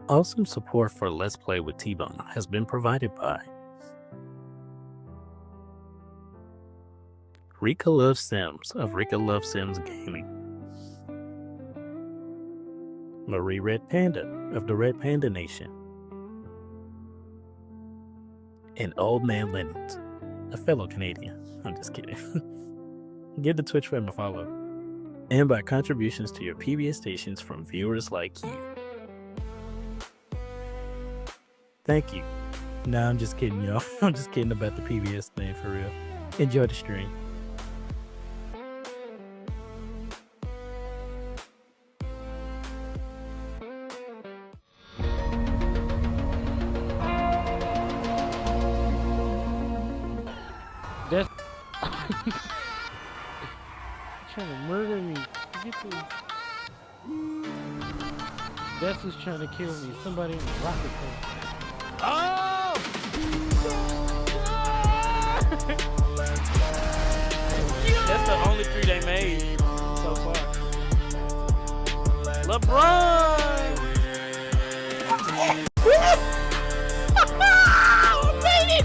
Awesome support for Let's Play with T-Bone has been provided by Rika Loves Sims of Rika Loves Sims Gaming, Marie Red Panda of the Red Panda Nation, and Old Man Lennons, a fellow Canadian. I'm just kidding. Give the Twitch fam a follow. And by contributions to your PBS stations from viewers like you. Thank you. Nah, I'm just kidding, y'all. I'm just kidding about the PBS thing, for real. Enjoy the stream. That's trying to murder me. Get this. That's who's trying to kill me. Somebody in the rocket tank. Oh! That's the only three they made so far. LeBron! I made it!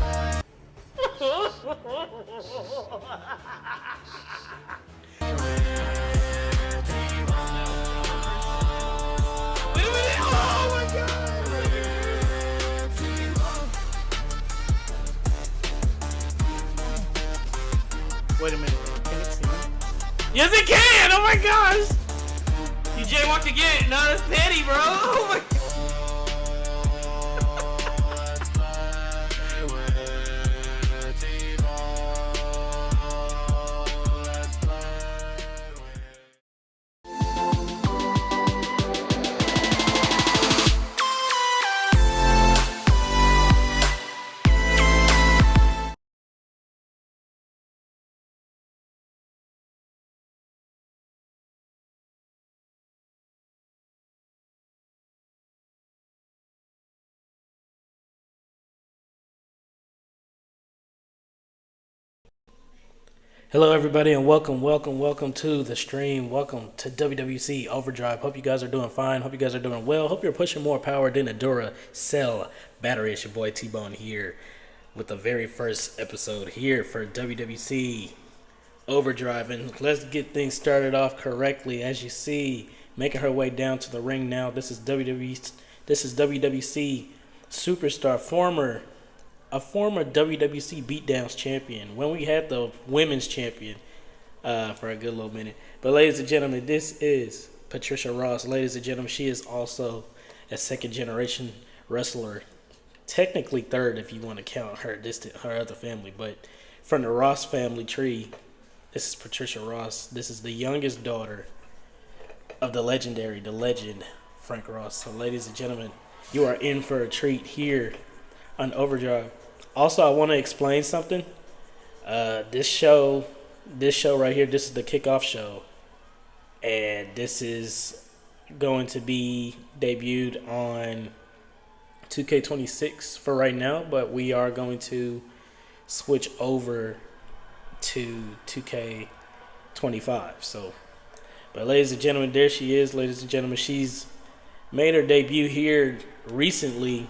Wait a minute, can it see me? Yes, it can! Oh my gosh! You jaywalked again! No, that's petty, bro! Oh my god! Hello everybody and welcome to the stream. Welcome to Wwc Overdrive. Hope you guys are doing fine. Hope you guys are doing well. Hope you're pushing more power than a Duracell battery. It's your boy T-Bone here with the very first episode here for Wwc Overdrive. And let's get things started off correctly. As you see, making her way down to the ring now. This is WWC superstar, a former WWC Beatdowns champion, when we had the women's champion for a good little minute. But ladies and gentlemen, this is Patricia Ross. Ladies and gentlemen, she is also a second generation wrestler. Technically third if you want to count her other family, but from the Ross family tree, this is Patricia Ross. This is the youngest daughter of the legend, Frank Ross. So ladies and gentlemen, you are in for a treat here on Overdrive. Also, I want to explain something. This show right here, this is the kickoff show, and this is going to be debuted on 2K26 for right now, but we are going to switch over to 2K25. So, but ladies and gentlemen, there she is. Ladies and gentlemen, she's made her debut here recently,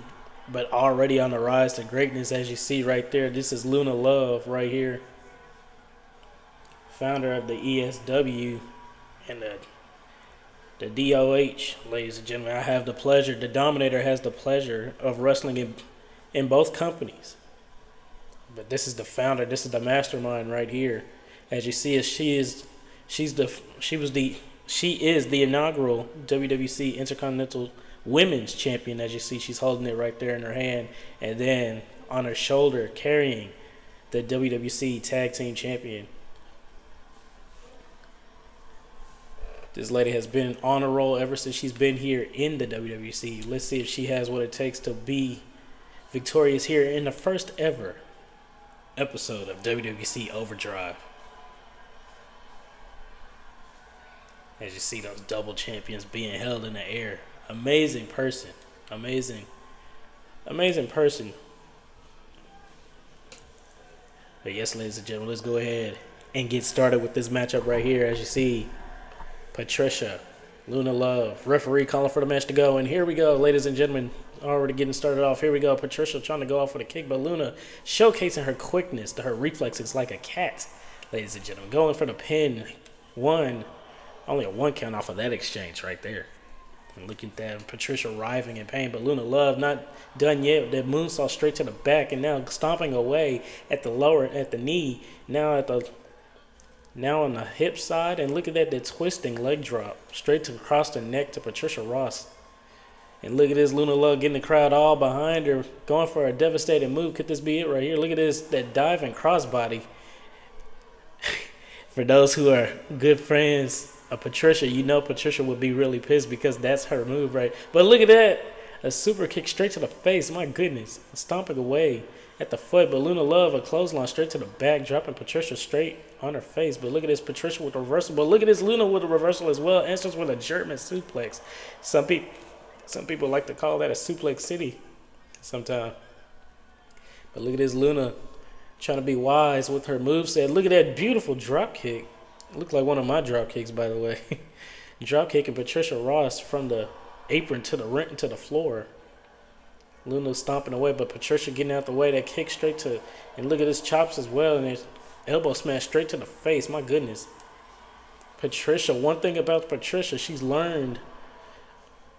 but already on the rise to greatness, as you see right there. This is Luna Love right here, founder of the ESW and the DOH. Ladies and gentlemen, I have the pleasure, the Dominator has the pleasure of wrestling in both companies. But this is the founder, this is the mastermind right here. As you see, she is the inaugural WWC Intercontinental Women's Champion. As you see, she's holding it right there in her hand, and then on her shoulder carrying the WWC Tag Team Champion. This lady has been on a roll ever since she's been here in the WWC. Let's see if she has what it takes to be victorious here in the first ever episode of WWC Overdrive. As you see those double champions being held in the air. Amazing person. Amazing person. But yes, ladies and gentlemen, let's go ahead and get started with this matchup right here. As you see, Patricia Luna Love. Referee calling for the match to go. And here we go, ladies and gentlemen. Already getting started off. Here we go. Patricia trying to go off with a kick, but Luna showcasing her quickness, her reflexes like a cat, ladies and gentlemen. Going for the pin. One. Only a one count off of that exchange right there. And look at that. Patricia writhing in pain, but Luna Love not done yet. That moonsault straight to the back, and now stomping away at the knee. Now on the hip side, and look at that, twisting leg drop straight to across the neck to Patricia Ross. And look at this, Luna Love getting the crowd all behind her, going for a devastating move. Could this be it right here? Look at this, that diving crossbody. For those who are good friends of Patricia, you know Patricia would be really pissed because that's her move, right? But look at that, a super kick straight to the face. My goodness, stomping away at the foot. But Luna Love, a clothesline straight to the back, dropping Patricia straight on her face. But look at this, Patricia with the reversal. But look at this, Luna with a reversal as well. Answers with a German suplex. Some people like to call that a suplex city sometimes. But look at this, Luna trying to be wise with her moveset. Look at that beautiful drop kick. It looked like one of my drop kicks, by the way. Drop kicking Patricia Ross from the apron to the floor. Luna stomping away, but Patricia getting out the way. That kick straight to, and look at his chops as well, and his elbow smash straight to the face. My goodness. Patricia, one thing about Patricia, she's learned.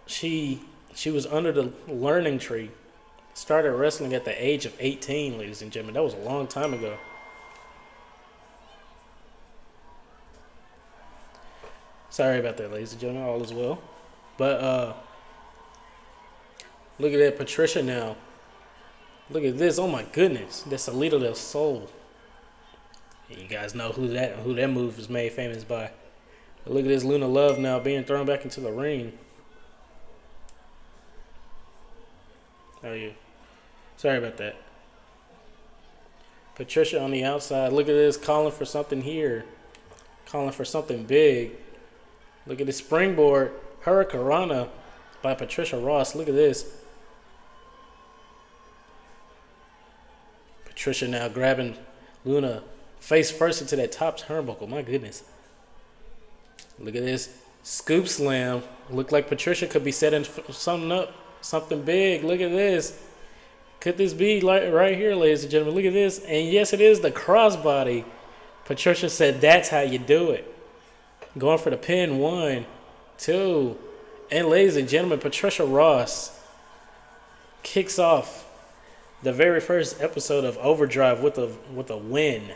She was under the learning tree. Started wrestling at the age of 18, ladies and gentlemen. That was a long time ago. Sorry about that, ladies and gentlemen. All is well. But look at that, Patricia now. Look at this. Oh my goodness. That's Salida del Sol. You guys know who that move is made famous by. But look at this, Luna Love now being thrown back into the ring. How are you? Sorry about that. Patricia on the outside. Look at this, calling for something here. Calling for something big. Look at the springboard. Hurricanrana by Patricia Ross. Look at this. Patricia now grabbing Luna face first into that top turnbuckle. My goodness. Look at this. Scoop slam. Looked like Patricia could be setting something up. Something big. Look at this. Could this be like right here, ladies and gentlemen? Look at this. And yes, it is the crossbody. Patricia said that's how you do it. Going for the pin. 1, 2. And ladies and gentlemen, Patricia Ross kicks off the very first episode of Overdrive with a win.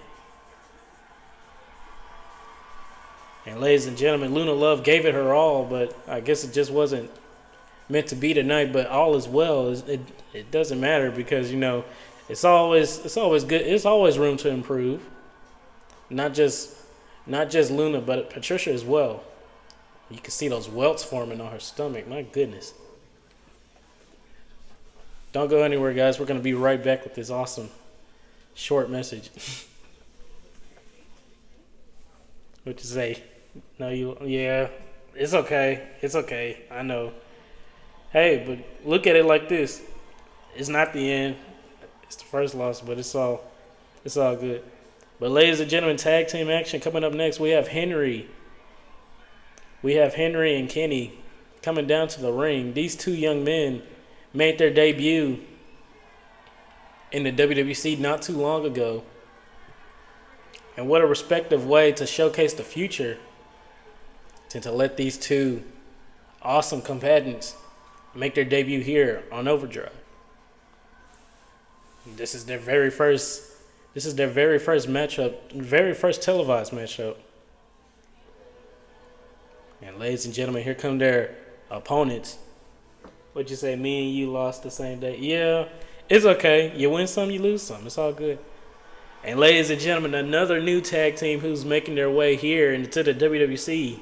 And ladies and gentlemen, Luna Love gave it her all, but I guess it just wasn't meant to be tonight. But all is well. It doesn't matter because, you know, it's always good. It's always room to improve. Not just Luna, but Patricia as well. You can see those welts forming on her stomach. My goodness. Don't go anywhere, guys. We're going to be right back with this awesome short message. What you say? No, yeah. It's okay. It's okay. I know. Hey, but look at it like this. It's not the end. It's the first loss, but it's all good. But ladies and gentlemen, tag team action coming up next. We have Henry and Kenny coming down to the ring. These two young men made their debut in the WWC not too long ago. And what a respective way to showcase the future than to let these two awesome combatants make their debut here on Overdrive. This is their very first matchup, very first televised matchup. And ladies and gentlemen, here come their opponents. What'd you say? Me and you lost the same day? Yeah, it's okay. You win some, you lose some. It's all good. And ladies and gentlemen, another new tag team who's making their way here into the WWC.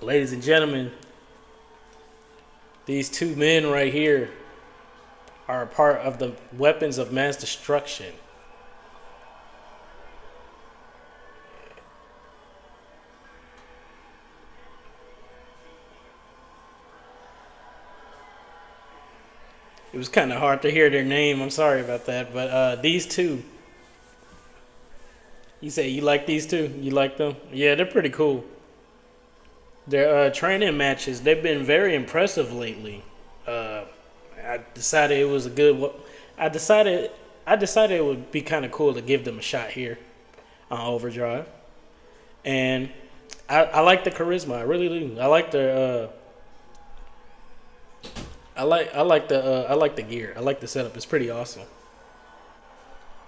Ladies and gentlemen, these two men right here are a part of the Weapons of Mass Destruction. It was kind of hard to hear their name. I'm sorry about that. But these two. You say you like these two? You like them? Yeah, they're pretty cool. Their training matches, they've been very impressive lately. I decided it was a good one. I decided it would be kind of cool to give them a shot here on Overdrive, and I like the charisma. I really do. I like their I like the gear. I like the setup. It's pretty awesome.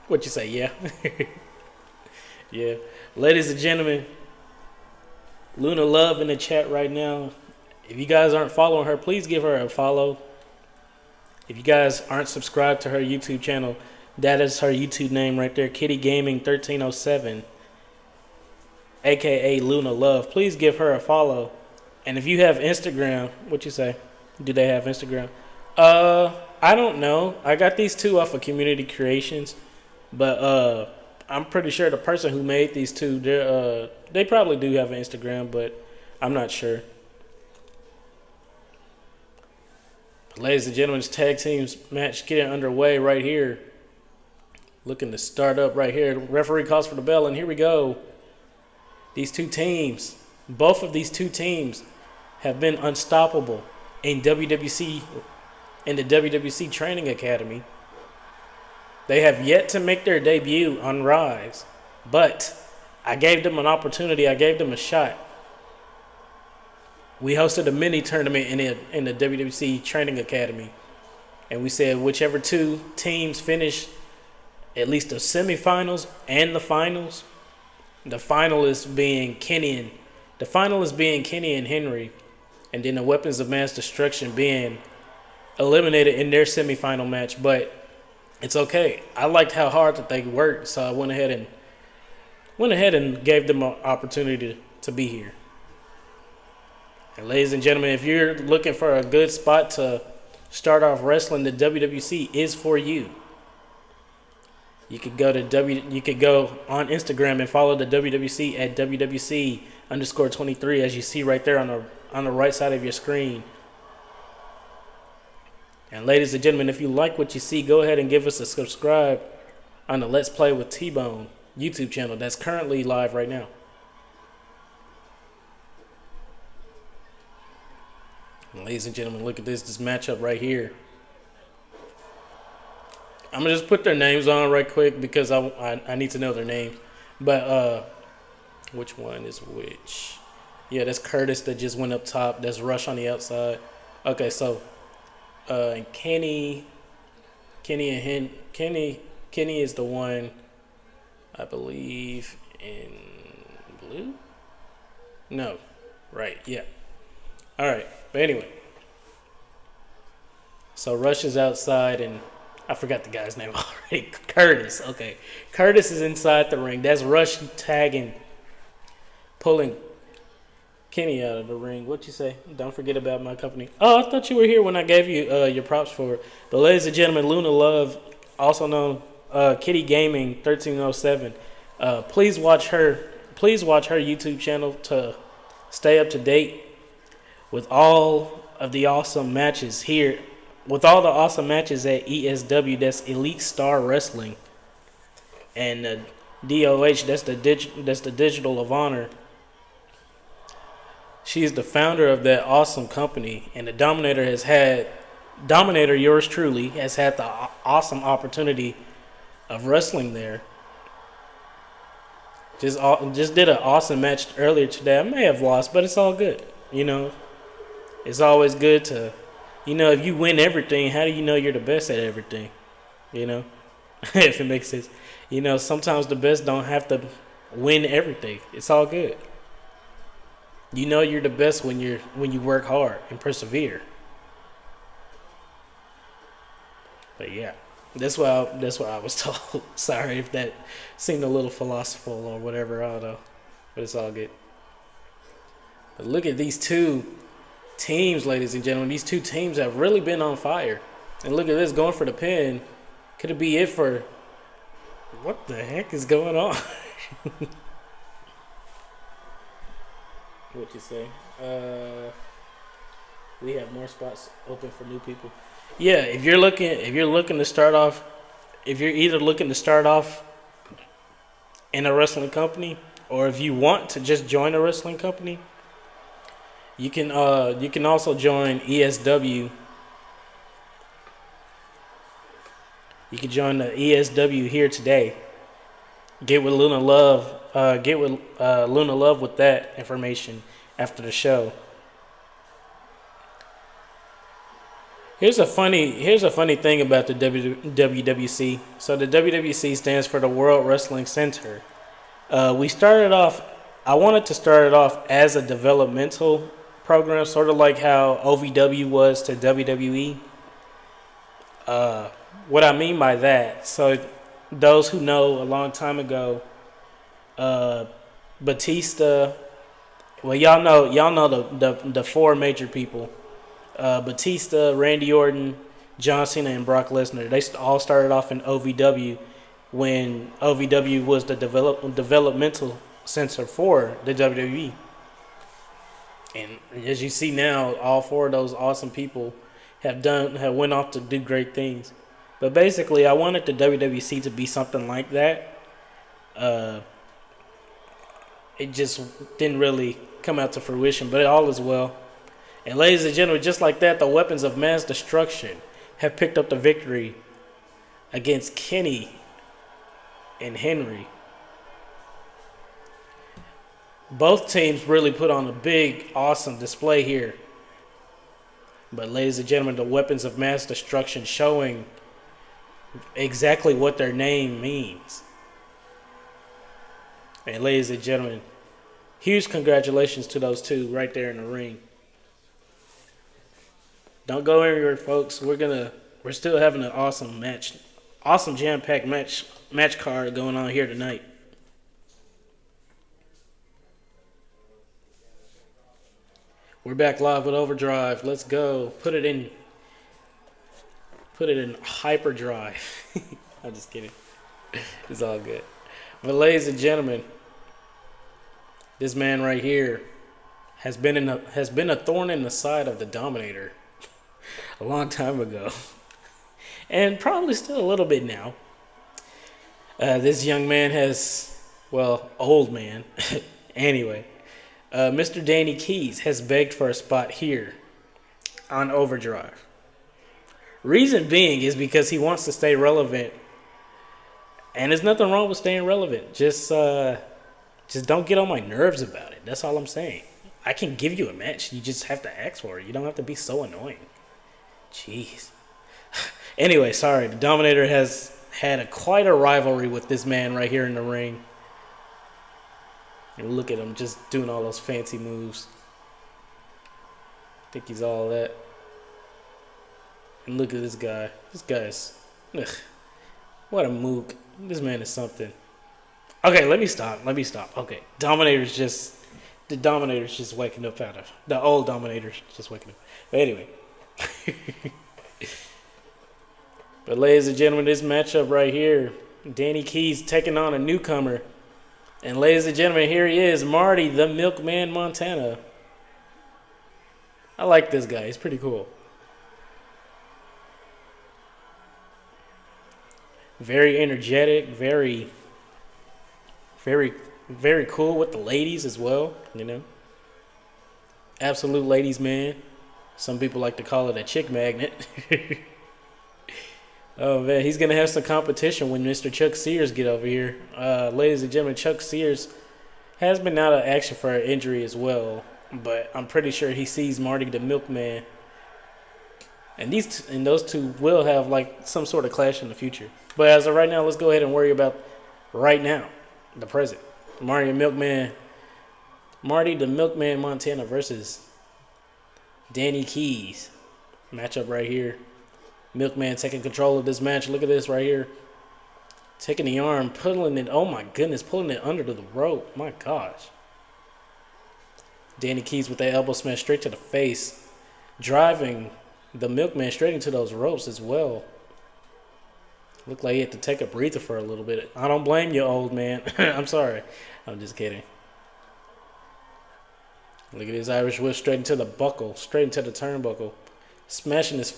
What you say? Yeah, yeah. Ladies and gentlemen, Luna Love in the chat right now. If you guys aren't following her, please give her a follow. If you guys aren't subscribed to her YouTube channel, that is her YouTube name right there, Kitty Gaming 1307, aka Luna Love. Please give her a follow. And if you have Instagram, what you say? Do they have Instagram? I don't know. I got these two off of Community Creations, but I'm pretty sure the person who made these two, they probably do have an Instagram, but I'm not sure. But ladies and gentlemen, this tag teams match getting underway right here. Looking to start up right here. The referee calls for the bell, and here we go. These two teams, both of these two teams have been unstoppable in the WWC Training Academy. They have yet to make their debut on Rise, but I gave them an opportunity. I gave them a shot. We hosted a mini tournament in the WWC Training Academy, and we said whichever two teams finish at least the semifinals and the finals. The finalists being Kenny and Henry, and then the Weapons of Mass Destruction being eliminated in their semifinal match. But it's okay. I liked how hard that they worked, so I went ahead and gave them an opportunity to be here. And ladies and gentlemen, if you're looking for a good spot to start off wrestling, the WWC is for you. You could go on Instagram and follow the WWC at WWC_23, as you see right there on the right side of your screen. And ladies and gentlemen, if you like what you see, go ahead and give us a subscribe on the Let's Play with T-Bone YouTube channel that's currently live right now. And ladies and gentlemen, look at this matchup right here. I'm going to just put their names on right quick because I need to know their names. But which one is which? Yeah, that's Curtis that just went up top. That's Rush on the outside. Okay, so and Kenny is the one, I believe, in blue? No. Right, yeah. All right, but anyway. So Rush is outside, and I forgot the guy's name already. Curtis. Okay. Curtis is inside the ring. That's Rush tagging, pulling Kenny out of the ring. What you say? Don't forget about my company. Oh, I thought you were here when I gave you your props for it. But ladies and gentlemen, Luna Love, also known Kitty Gaming 1307. Please watch her YouTube channel to stay up to date with all of the awesome matches here. With all the awesome matches at ESW, that's Elite Star Wrestling, and DOH, that's the Digital of Honor. She's the founder of that awesome company, and the Dominator, yours truly, has had the awesome opportunity of wrestling there. Just did an awesome match earlier today. I may have lost, but it's all good. You know, it's always good to. You know, if you win everything, how do you know you're the best at everything? You know, if it makes sense. You know, sometimes the best don't have to win everything. It's all good. You know you're the best when you work hard and persevere. But yeah, that's what I was told. Sorry if that seemed a little philosophical or whatever. I don't know, but it's all good. But look at these two teams, ladies and gentlemen. These two teams have really been on fire. And look at this, going for the pin. Could it be it for... What the heck is going on? What you say? We have more spots open for new people. Yeah, if you're looking to start off, if you're either looking to start off in a wrestling company, or if you want to just join a wrestling company, You can also join ESW. You can join the ESW here today. Get with Luna Love. Get with Luna Love with that information after the show. Here's a funny thing about the WWC. So the WWC stands for the World Wrestling Center. We started off. I wanted to start it off as a developmental program, sort of like how OVW was to WWE. What I mean by that, so those who know, a long time ago, Batista. Well, y'all know the four major people: Batista, Randy Orton, John Cena, and Brock Lesnar. They all started off in OVW when OVW was the developmental center for the WWE. And as you see now, all four of those awesome people have went off to do great things. But basically, I wanted the WWC to be something like that. It just didn't really come out to fruition, but all is well. And ladies and gentlemen, just like that, the weapons of mass destruction have picked up the victory against Kenny and Henry. Both teams really put on a big, awesome display here. But ladies and gentlemen, the weapons of mass destruction showing exactly what their name means. And ladies and gentlemen, huge congratulations to those two right there in the ring. Don't go anywhere, folks. We're still having an awesome match, awesome jam-packed match card going on here tonight. We're back live with Overdrive. Let's go. Put it in hyperdrive. I'm just kidding. It's all good. But ladies and gentlemen, this man right here has been a thorn in the side of the Dominator a long time ago, and probably still a little bit now. This young man old man. Anyway, Mr. Danny Keys has begged for a spot here on Overdrive. Reason being is because he wants to stay relevant, and there's nothing wrong with staying relevant. Just don't get on my nerves about it. That's all I'm saying. I can give you a match. You just have to ask for it. You don't have to be so annoying. Jeez. Anyway, sorry. The Dominator has had quite a rivalry with this man right here in the ring. And look at him just doing all those fancy moves. I think he's all that. And look at this guy. This guy's... what a mook. This man is something. Okay, let me stop. Okay, the Dominator's just waking up out of... The old Dominator's just waking up. But anyway. But ladies and gentlemen, this matchup right here, Danny Keys taking on a newcomer. And ladies and gentlemen, here he is, Marty the Milkman Montana. I like this guy. He's pretty cool. Very energetic, very cool with the ladies as well, you know. Absolute ladies man. Some people like to call it a chick magnet. Oh man, he's gonna have some competition when Mr. Chuck Sears get over here. Ladies and gentlemen, Chuck Sears has been out of action for an injury as well, but I'm pretty sure he sees Marty the Milkman, and those two will have like some sort of clash in the future. But as of right now, let's go ahead and worry about right now, the present. Marty the Milkman Montana versus Danny Keys. Matchup right here. Milkman taking control of this match. Look at this right here. Taking the arm, pulling it. Oh my goodness, pulling it under the rope. My gosh. Danny Keys with that elbow smash straight to the face. Driving the Milkman straight into those ropes as well. Looked like he had to take a breather for a little bit. I don't blame you, old man. I'm sorry. I'm just kidding. Look at his Irish whip straight into the buckle. Straight into the turnbuckle. Smashing his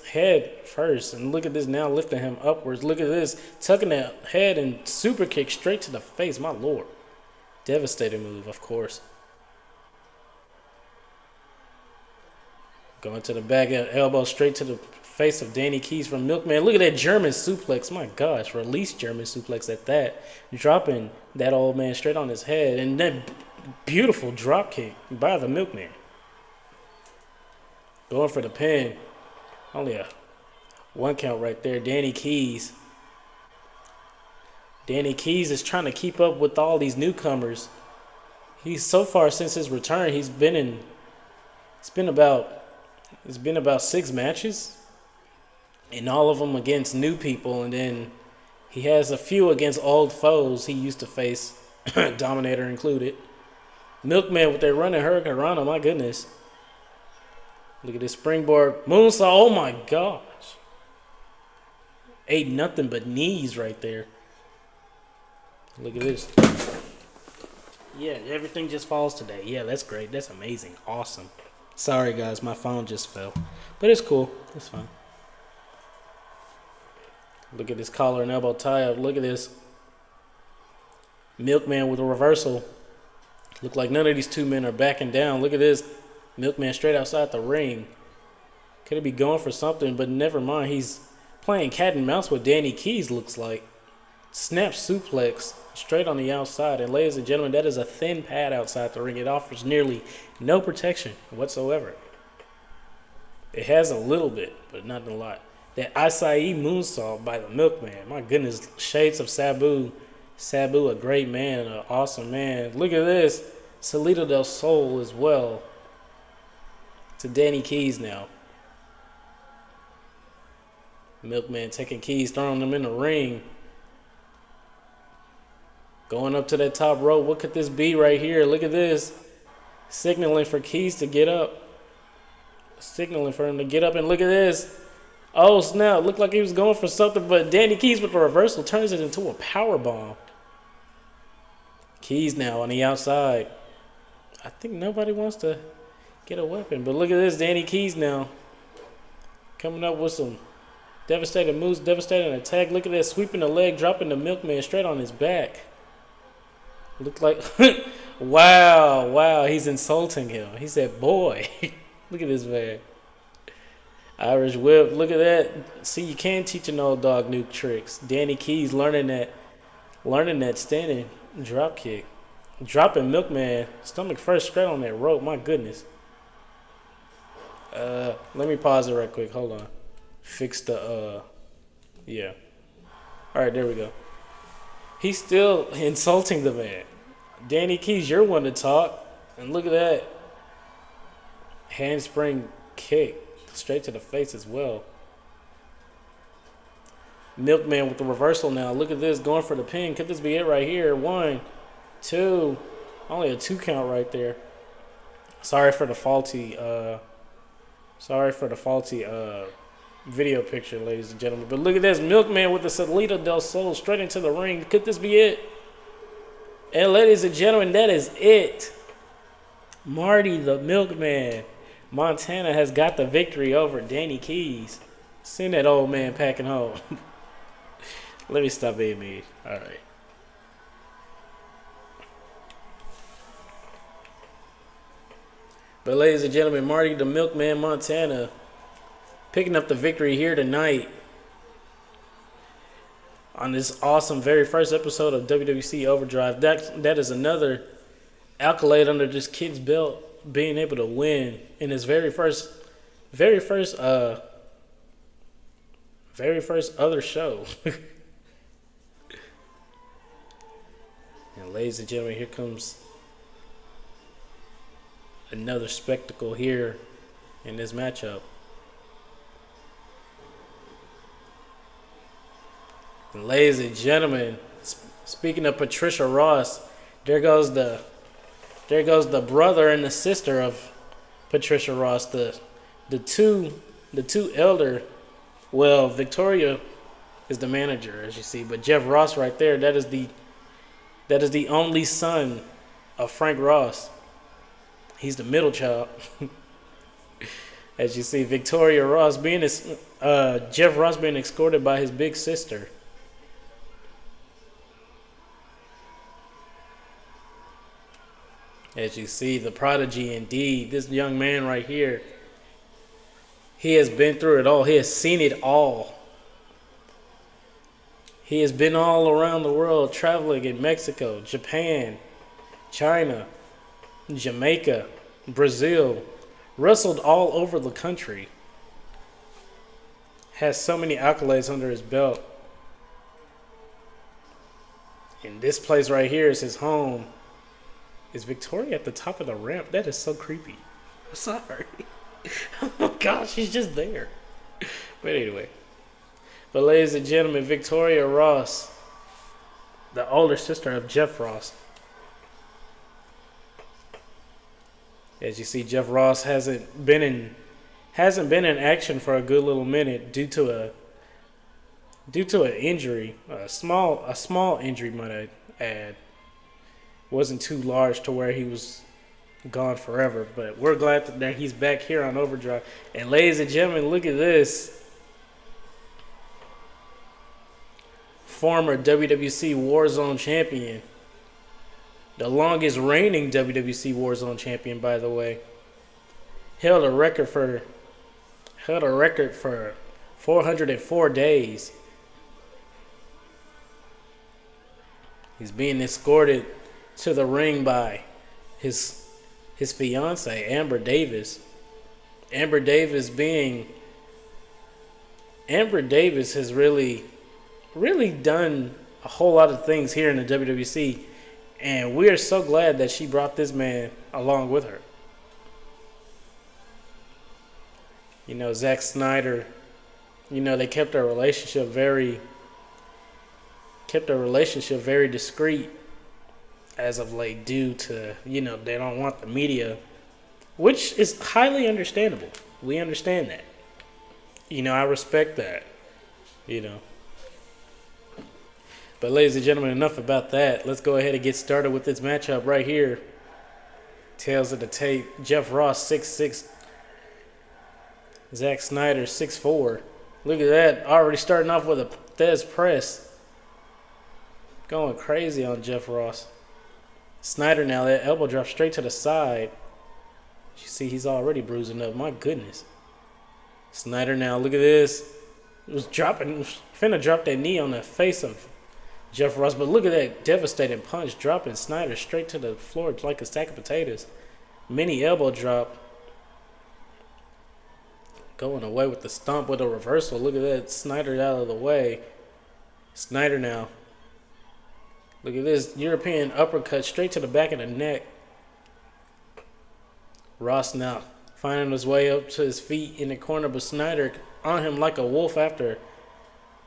head first. And look at this now, lifting him upwards. Look at this. Tucking that head and super kick straight to the face. My lord. Devastating move, of course. Going to the back, elbow straight to the face of Danny Keys from Milkman. Look at that German suplex. My gosh, release German suplex at that. Dropping that old man straight on his head. And then beautiful drop kick by the Milkman. Going for the pin. Only a 1 count right there. Danny Keys. Danny Keys is trying to keep up with all these newcomers. He's so far since his return, it's been about 6 matches, and all of them against new people, and then he has a few against old foes he used to face, Dominator included. Milkman with that running Hurricane Rana, my goodness. Look at this springboard moonsault. Oh my gosh. Ain't nothing but knees right there. Look at this. Yeah, everything just falls today. Yeah, that's great. That's amazing. Awesome. Sorry, guys. My phone just fell. But it's cool. It's fine. Look at this collar and elbow tie-up. Look at this. Milkman with a reversal. Look like none of these two men are backing down. Look at this. Milkman straight outside the ring. Could he be going for something? But never mind. He's playing cat and mouse with Danny Keys, looks like. Snap suplex straight on the outside. And ladies and gentlemen, that is a thin pad outside the ring. It offers nearly no protection whatsoever. It has a little bit, but not a lot. That acai moonsault by the Milkman. My goodness, shades of Sabu. Sabu, a great man, an awesome man. Look at this. Salida del Sol as well. To Danny Keys now. Milkman taking Keys, throwing them in the ring. Going up to that top rope. What could this be right here? Look at this. Signaling for Keys to get up. Signaling for him to get up. And look at this. Oh, snap. Looked like he was going for something. But Danny Keys with the reversal turns it into a power bomb. Keys now on the outside. I think nobody wants to get a weapon. But look at this. Danny Keys now. Coming up with some devastating moves. Devastating attack. Look at that. Sweeping the leg. Dropping the Milkman straight on his back. Looked like, wow, he's insulting him. He said, boy, look at this man. Irish whip, look at that. See, you can teach an old dog new tricks. Danny Keys learning that standing drop kick. Dropping Milkman, stomach first straight on that rope, my goodness. Let me pause it right quick, hold on. Fix the, yeah. All right, there we go. He's still insulting the man. Danny Keys, you're one to talk. And look at that. Handspring kick. Straight to the face as well. Milkman with the reversal now. Look at this. Going for the pin. Could this be it right here? 1, 2. Only a 2 count right there. Sorry for the faulty video picture, ladies and gentlemen. But look at this. Milkman with the Salida del Sol straight into the ring. Could this be it? And ladies and gentlemen, that is it. Marty the Milkman Montana has got the victory over Danny Keys. Send that old man packing home. Let me stop being mean. All right. But ladies and gentlemen, Marty the Milkman Montana picking up the victory here tonight on this awesome very first episode of Wwc Overdrive. That is another accolade under this kid's belt, being able to win in his very first other show. And ladies and gentlemen, here comes another spectacle here in this matchup. And ladies and gentlemen, speaking of Patricia Ross, there goes the brother and the sister of Patricia Ross, the two elder. Well, Victoria is the manager, as you see, but Jeff Ross right there, that is the only son of Frank Ross. He's the middle child. As you see, Victoria Ross Jeff Ross being escorted by his big sister. As you see, the prodigy indeed. This young man right here He has been through it all. He has seen it all. He has been all around the world, traveling in Mexico, Japan, China, Jamaica, Brazil, wrestled all over the country. Has so many accolades under his belt. And this place right here is his home. Is Victoria at the top of the ramp? That is so creepy. I'm sorry. Oh my gosh, she's just there. But anyway. But ladies and gentlemen, Victoria Ross, the older sister of Jeff Ross. As you see, Jeff Ross hasn't been in action for a good little minute due to an injury, a small injury, might I add. Wasn't too large to where he was gone forever, but we're glad that he's back here on Overdrive. And ladies and gentlemen, look at this. Former WWC Warzone champion. The longest reigning WWC Warzone champion, by the way. Held a record for 404 days. He's being escorted to the ring by his fiance, Amber Davis. Amber Davis has really done a whole lot of things here in the WWC, and we are so glad that she brought this man along with her. You know, Zack Snyder, you know, they kept their relationship very discreet as of late due to, you know, they don't want the media, which is highly understandable. We understand that. You know, I respect that, you know. But ladies and gentlemen, enough about that. Let's go ahead and get started with this matchup right here. Tails of the tape. Jeff Ross, 6'6". Zack Snyder, 6'4". Look at that. Already starting off with a Thez press. Going crazy on Jeff Ross. Snyder now, that elbow drop straight to the side. You see, he's already bruising up. My goodness. Snyder now, look at this. Finna drop that knee on the face of Jeff Ross, but look at that devastating punch, dropping Snyder straight to the floor like a sack of potatoes. Mini elbow drop. Going away with the stomp with a reversal. Look at that, Snyder out of the way. Snyder now. Look at this European uppercut straight to the back of the neck. Ross now finding his way up to his feet in the corner, but Snyder on him like a wolf after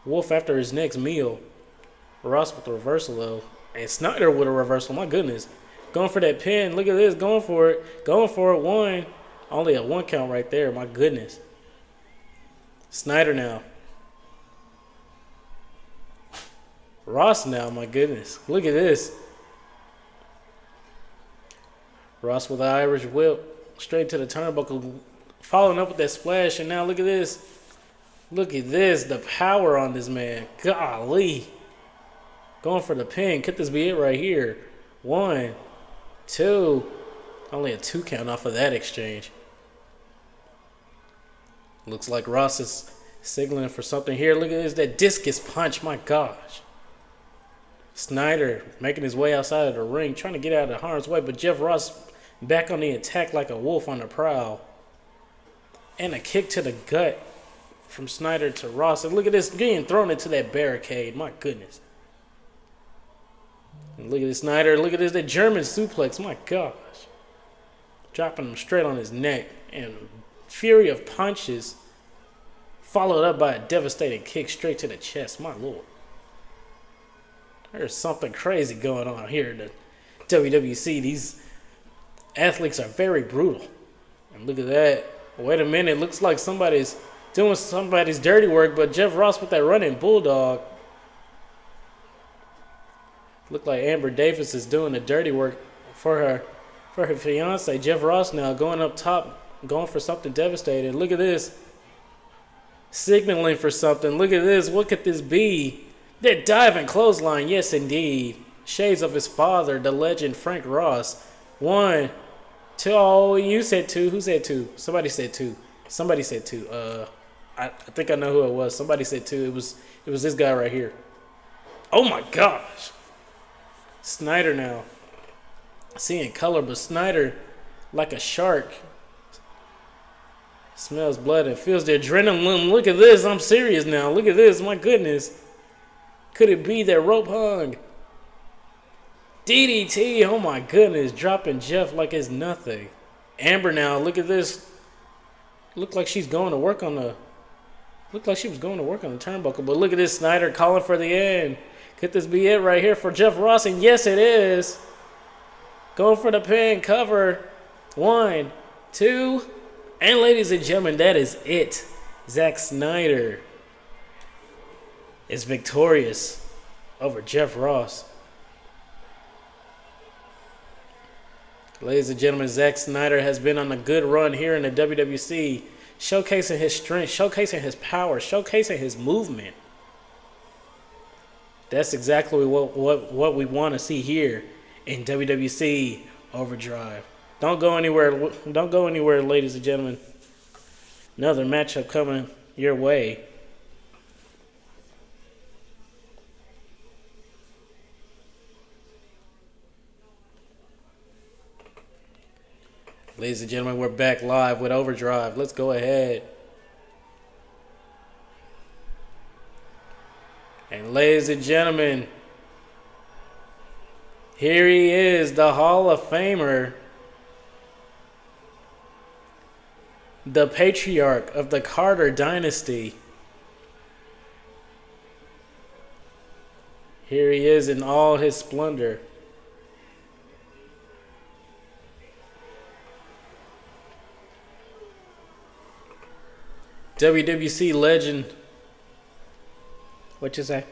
his next meal. Ross with the reversal though, and Snyder with a reversal. My goodness, going for that pin. Look at this, going for it. One, only a 1 count right there. My goodness. Snyder now. Ross now, my goodness. Look at this. Ross with the Irish whip. Straight to the turnbuckle. Following up with that splash. And now look at this. Look at this. The power on this man. Golly. Going for the pin. Could this be it right here? 1, 2. Only a 2 count off of that exchange. Looks like Ross is signaling for something here. Look at this. That discus punch. My gosh. Snyder making his way outside of the ring, trying to get out of harm's way, but Jeff Ross back on the attack like a wolf on the prowl. And a kick to the gut from Snyder to Ross. And look at this, getting thrown into that barricade. My goodness. And look at this Snyder. Look at this, that German suplex. My gosh. Dropping him straight on his neck. And fury of punches followed up by a devastating kick straight to the chest. My lord. There's something crazy going on here in the WWC. These athletes are very brutal. And look at that. Wait a minute. Looks like somebody's doing somebody's dirty work, but Jeff Ross with that running bulldog. Look like Amber Davis is doing the dirty work for her fiance. Jeff Ross now going up top, going for something devastating. Look at this. Signaling for something. Look at this. What could this be? That diving clothesline, yes indeed. Shades of his father, the legend Frank Ross. 1, 2. Oh, you said 2. Who said 2? Somebody said 2. Somebody said 2. I think I know who it was. Somebody said 2. It was this guy right here. Oh my gosh. Snyder now. Seeing color, but Snyder, like a shark, smells blood and feels the adrenaline. Look at this. I'm serious now. Look at this. My goodness. Could it be that rope hung? DDT. Oh my goodness. Dropping Jeff like it's nothing. Amber now. Look at this. Looked like she's going to work on the. Looked like she was going to work on the turnbuckle. But look at this. Snyder calling for the end. Could this be it right here for Jeff Ross? And yes, it is. Going for the pin. Cover. 1, 2. And ladies and gentlemen, that is it. Zack Snyder is victorious over Jeff Ross. Ladies and gentlemen, Zack Snyder has been on a good run here in the WWC, showcasing his strength, showcasing his power, showcasing his movement. That's exactly what we want to see here in WWC Overdrive. Don't go anywhere. Don't go anywhere, ladies and gentlemen. Another matchup coming your way. Ladies and gentlemen, we're back live with Overdrive. Let's go ahead. And ladies and gentlemen, here he is, the Hall of Famer, the patriarch of the Carter dynasty. Here he is in all his splendor. WWC legend. What you say?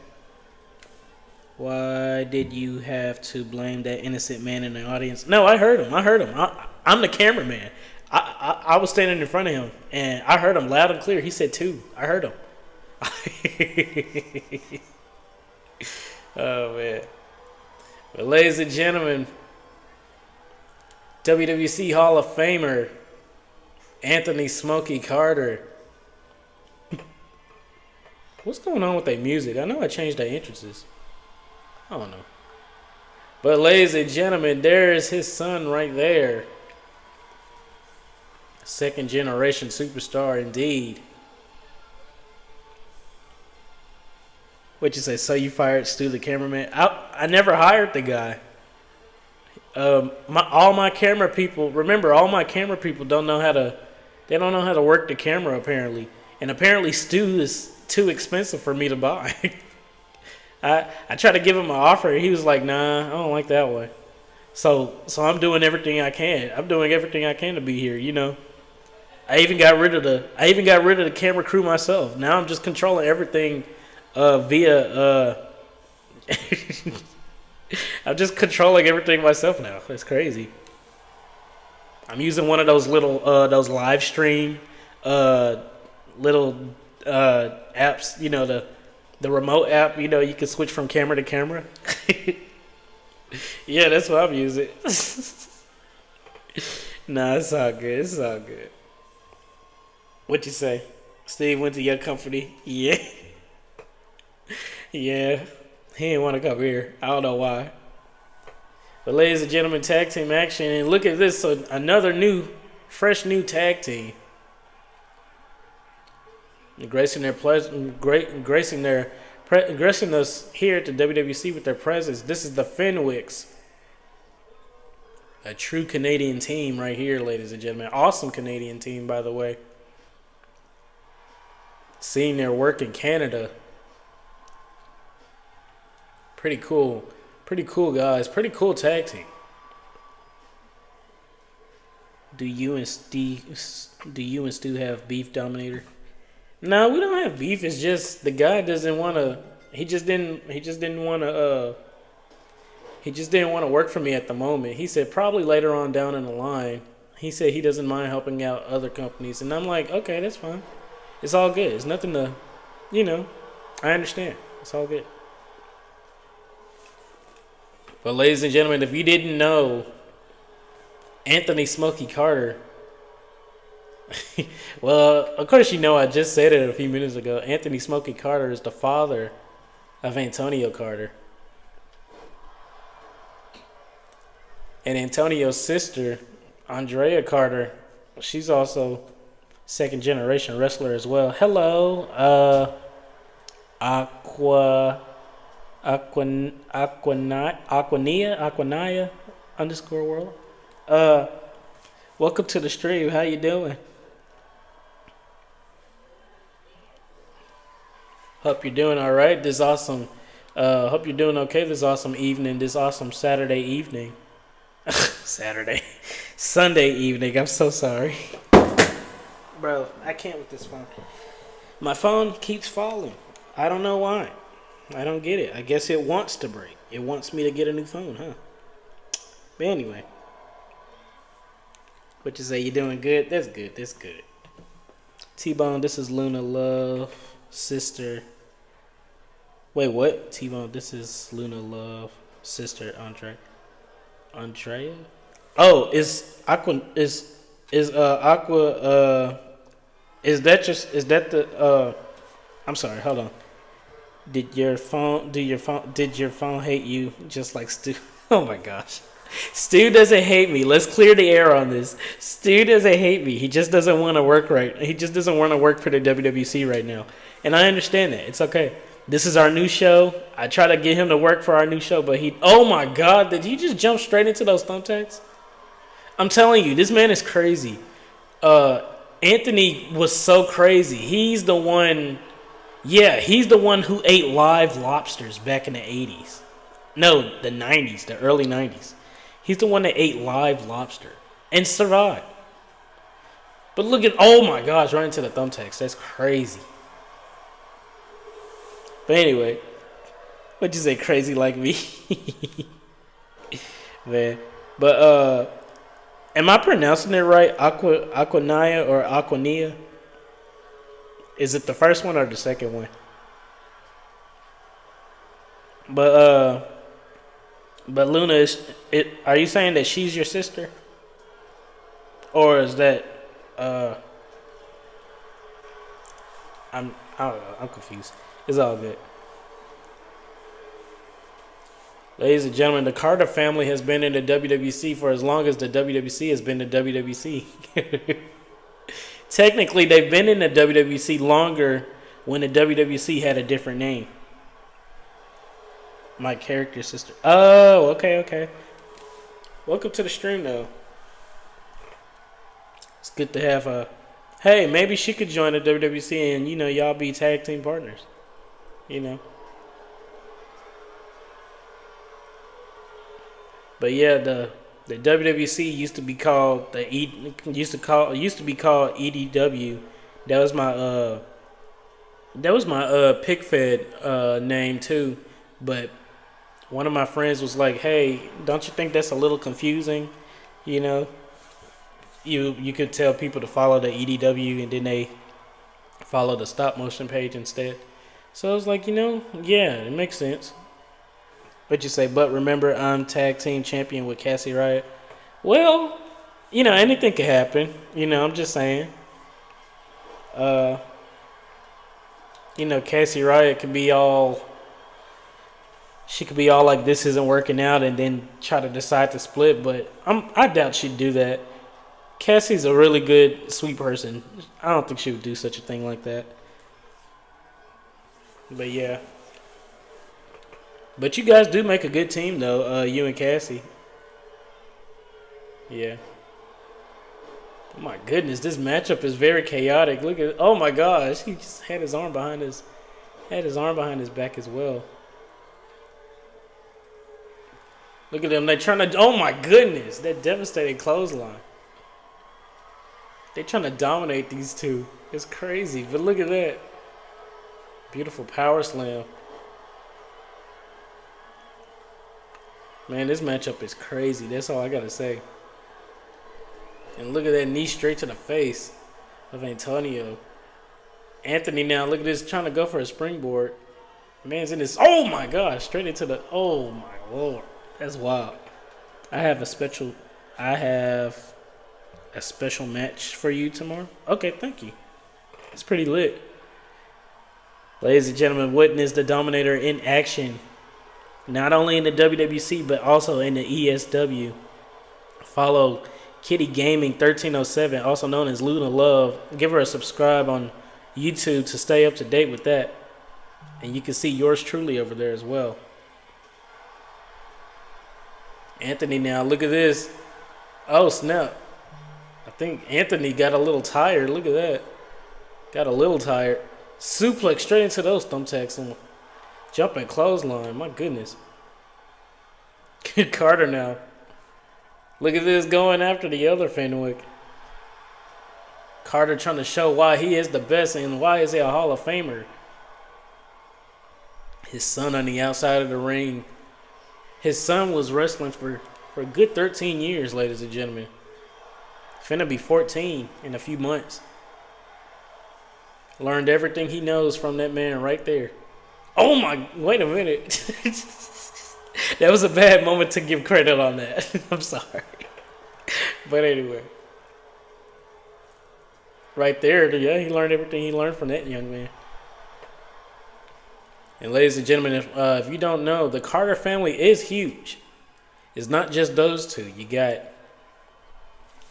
Why did you have to blame that innocent man in the audience? No, I heard him. I'm the cameraman. I was standing in front of him, and I heard him loud and clear. He said 2. I heard him. Oh, man. But ladies and gentlemen, WWC Hall of Famer, Anthony Smokey Carter. What's going on with their music? I know I changed their entrances. I don't know. But ladies and gentlemen, there is his son right there. Second generation superstar indeed. What you say? So you fired Stu the cameraman? I never hired the guy. All my camera people. Remember, all my camera people don't know how to. They don't know how to work the camera apparently. And apparently Stu is too expensive for me to buy. I tried to give him an offer. He was like, "Nah, I don't like that way." So I'm doing everything I can. I'm doing everything I can to be here. You know. I even got rid of the camera crew myself. Now I'm just controlling everything via. I'm just controlling everything myself now. It's crazy. I'm using one of those little those live stream little apps. You know, the remote app. You know, you can switch from camera to camera. Yeah, that's what I'm using. Nah, it's all good. It's all good. What you say? Steve went to your company? Yeah. Yeah. He didn't want to come here. I don't know why. But ladies and gentlemen, tag team action. And look at this. So another fresh new tag team. Gracing us here at the WWC with their presence. This is the Fenwicks. A true Canadian team right here, ladies and gentlemen. Awesome Canadian team, by the way. Seeing their work in Canada. Pretty cool. Pretty cool, guys. Pretty cool tag team. Do you and Stu have beef, Dominator? No, we don't have beef. It's just the guy doesn't want to. He just didn't want to. He just didn't want to work for me at the moment. He said probably later on down in the line. He said he doesn't mind helping out other companies, and I'm like, okay, that's fine. It's all good. It's nothing to, you know. I understand. It's all good. But ladies and gentlemen, if you didn't know, Anthony Smokey Carter Well, of course, you know I just said it a few minutes ago. Anthony Smokey Carter is the father of Antonio Carter. And Antonio's sister, Andrea Carter, she's also second generation wrestler as well. Hello, Aquania underscore world. Welcome to the stream. How you doing? Hope you're doing all right. This awesome. Hope you're doing okay. This awesome evening. This awesome Saturday evening. Sunday evening. I'm so sorry, bro. I can't with this phone. My phone keeps falling. I don't know why. I don't get it. I guess it wants to break. It wants me to get a new phone, huh? But anyway, what you say? You doing good? That's good. That's good. T-Bone, this is Luna Love, sister. Wait, what? T-Bone, this is Luna Love, sister Andrea? Oh, is Aqua is Aqua is that the I'm sorry, hold on. Did your phone hate you just like Stu? Oh my gosh. Stu doesn't hate me. Let's clear the air on this. Stu doesn't hate me. He just doesn't want to work right. He just doesn't want to work for the WWC right now. And I understand that. It's okay. This is our new show. I try to get him to work for our new show, but oh my God, did he just jump straight into those thumbtacks? I'm telling you, this man is crazy. Anthony was so crazy. He's the one who ate live lobsters back in the 80s. No, the 90s, the early 90s. He's the one that ate live lobster and survived. But look at, oh my gosh, right into the thumbtacks. That's crazy. But anyway, what'd you say, crazy like me? Man. But, am I pronouncing it right? Aquania or Aquania? Is it the first one or the second one? But Luna, are you saying that she's your sister? Or is that, I don't know, I'm confused. It's all good. Ladies and gentlemen, the Carter family has been in the WWC for as long as the WWC has been the WWC. Technically, they've been in the WWC longer when the WWC had a different name. My character sister. Oh, okay. Welcome to the stream, though. It's good to have a... Hey, maybe she could join the WWC and, y'all be tag team partners. But yeah, the WWC used to be called used to be called EDW. That was my pick fed name too. But one of my friends was like, "Hey, don't you think that's a little confusing? You could tell people to follow the EDW and then they follow the stop motion page instead." So I was like, yeah, it makes sense. What you say? But remember, I'm tag team champion with Cassie Riot. Well, anything could happen. I'm just saying. Cassie Riot could be all. She could be all like, this isn't working out, and then try to decide to split. But I doubt she'd do that. Cassie's a really good, sweet person. I don't think she would do such a thing like that. But yeah. But you guys do make a good team, though, you and Cassie. Yeah. Oh my goodness, this matchup is very chaotic. Look at, oh my gosh, he just had his arm behind his back as well. Look at them, they're trying to, oh my goodness, that devastating clothesline. They're trying to dominate these two. It's crazy, but look at that. Beautiful power slam. Man, this matchup is crazy. That's all I gotta say. And look at that knee straight to the face of Antonio. Anthony now, look at this, trying to go for a springboard. Man's in this, oh my gosh, straight into the, oh my lord. That's wild. I have a special match for you tomorrow. Okay, thank you. It's pretty lit. Ladies and gentlemen, witness the Dominator in action. Not only in the WWC, but also in the ESW. Follow Kitty Gaming 1307, also known as Luna Love. Give her a subscribe on YouTube to stay up to date with that. And you can see yours truly over there as well. Anthony now, look at this. Oh, snap. I think Anthony got a little tired. Look at that. Got a little tired. Suplex straight into those thumbtacks and jumping clothesline. My goodness. Carter now. Look at this going after the other Fenwick. Carter trying to show why he is the best and why is he a Hall of Famer. His son on the outside of the ring. His son was wrestling for a good 13 years, ladies and gentlemen. Finna be 14 in a few months. Learned everything he knows from that man right there. Oh my, wait a minute. That was a bad moment to give credit on that. I'm sorry. But anyway. Right there, yeah, he learned everything he learned from that young man. And ladies and gentlemen, if you don't know, the Carter family is huge. It's not just those two. You got...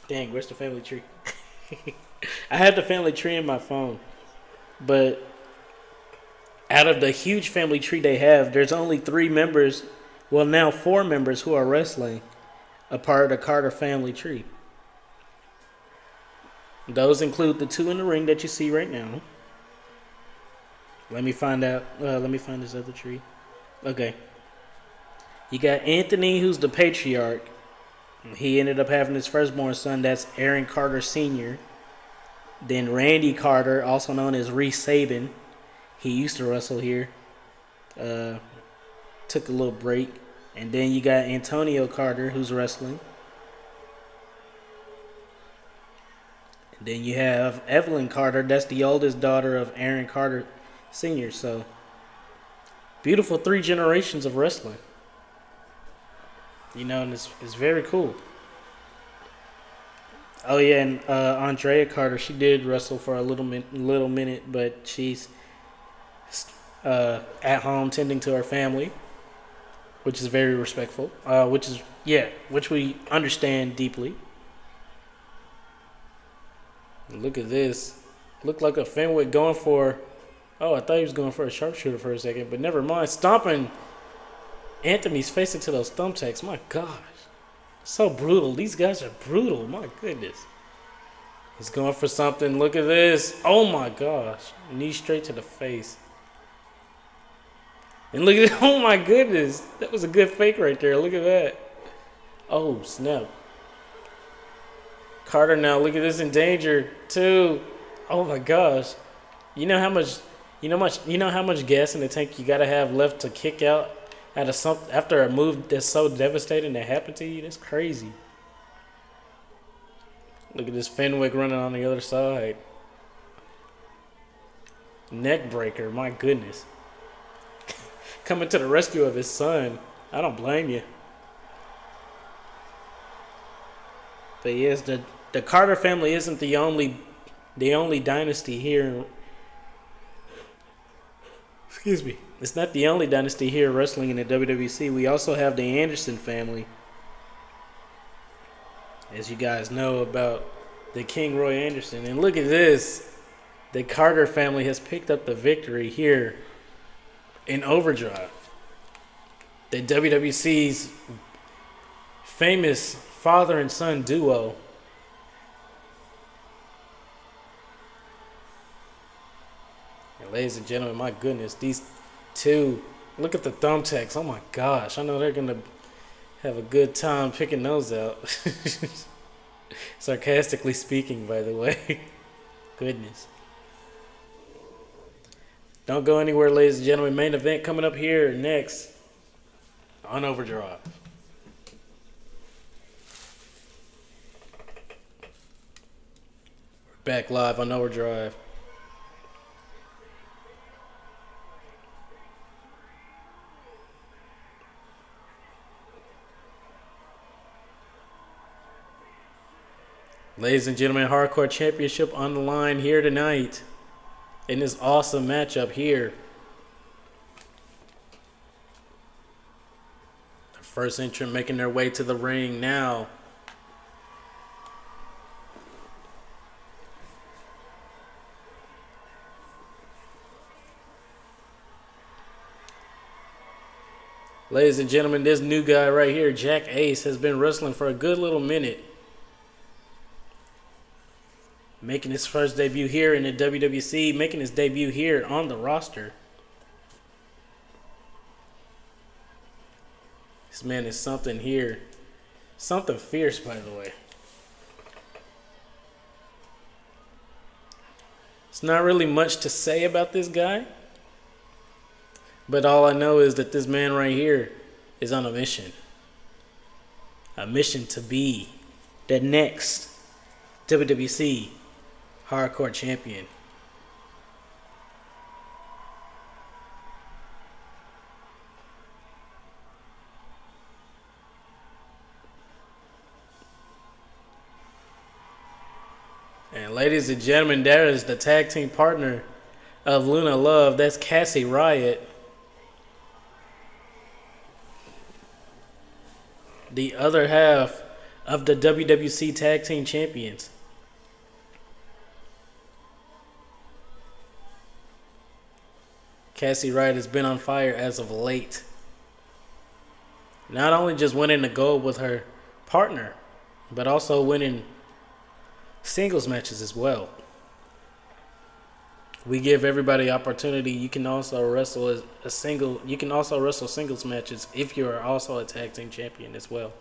Dang, where's the family tree? I had the family tree in my phone. But out of the huge family tree they have, there's only 3 members, well now 4 members who are wrestling a part of the Carter family tree. Those include the 2 in the ring that you see right now. Let me find this other tree. Okay. You got Anthony, who's the patriarch. He ended up having his firstborn son. That's Aaron Carter Sr. Then Randy Carter, also known as Reese Sabin. He used to wrestle here. Took a little break. And then you got Antonio Carter, who's wrestling. And then you have Evelyn Carter. That's the oldest daughter of Aaron Carter Sr. So, beautiful 3 generations of wrestling. You know, and it's very cool. Oh yeah, and Andrea Carter, she did wrestle for a little minute, but she's at home tending to her family, which is very respectful. Which we understand deeply. And look at this. Looked like a Fenwick going for. Oh, I thought he was going for a sharpshooter for a second, but never mind. Stomping Anthony's face into those thumbtacks. My gosh. So brutal. These guys are brutal. My goodness. He's going for something. Look at this. Oh my gosh. Knee straight to the face. And look at it. Oh my goodness. That was a good fake right there. Look at that. Oh, snap. Carter now. Look at this in danger too. Oh my gosh. You know how much gas in the tank you gotta have left to kick out after a move that's so devastating that happened to you? That's crazy. Look at this Fenwick running on the other side. Neck breaker, my goodness. Coming to the rescue of his son. I don't blame you. But yes, the Carter family isn't the only dynasty here. Excuse me. It's not the only dynasty here wrestling in the WWC. We also have the Anderson family. As you guys know about the King Roy Anderson. And look at this. The Carter family has picked up the victory here in Overdrive. The WWC's famous father and son duo. And ladies and gentlemen, my goodness, these 2, look at the thumbtacks. Oh my gosh, I know they're going to have a good time picking those out. Sarcastically speaking, by the way. Goodness. Don't go anywhere, ladies and gentlemen. Main event coming up here next on Overdrive. We're back live on Overdrive. Ladies and gentlemen, Hardcore Championship on the line here tonight in this awesome matchup here. The first entrant making their way to the ring now. Ladies and gentlemen, this new guy right here, Jack Ace, has been wrestling for a good little minute. Making his first debut here in the WWC, making his debut here on the roster. This man is something here. Something fierce, by the way. It's not really much to say about this guy. But all I know is that this man right here is on a mission. A mission to be the next WWC Hardcore Champion. And ladies and gentlemen, there is the tag team partner of Luna Love. That's Cassie Riot. The other half of the WWC Tag Team Champions. Cassie Riot has been on fire as of late. Not only just winning the gold with her partner, but also winning singles matches as well. We give everybody opportunity. You can also wrestle a single. You can also wrestle singles matches if you are also a tag team champion as well.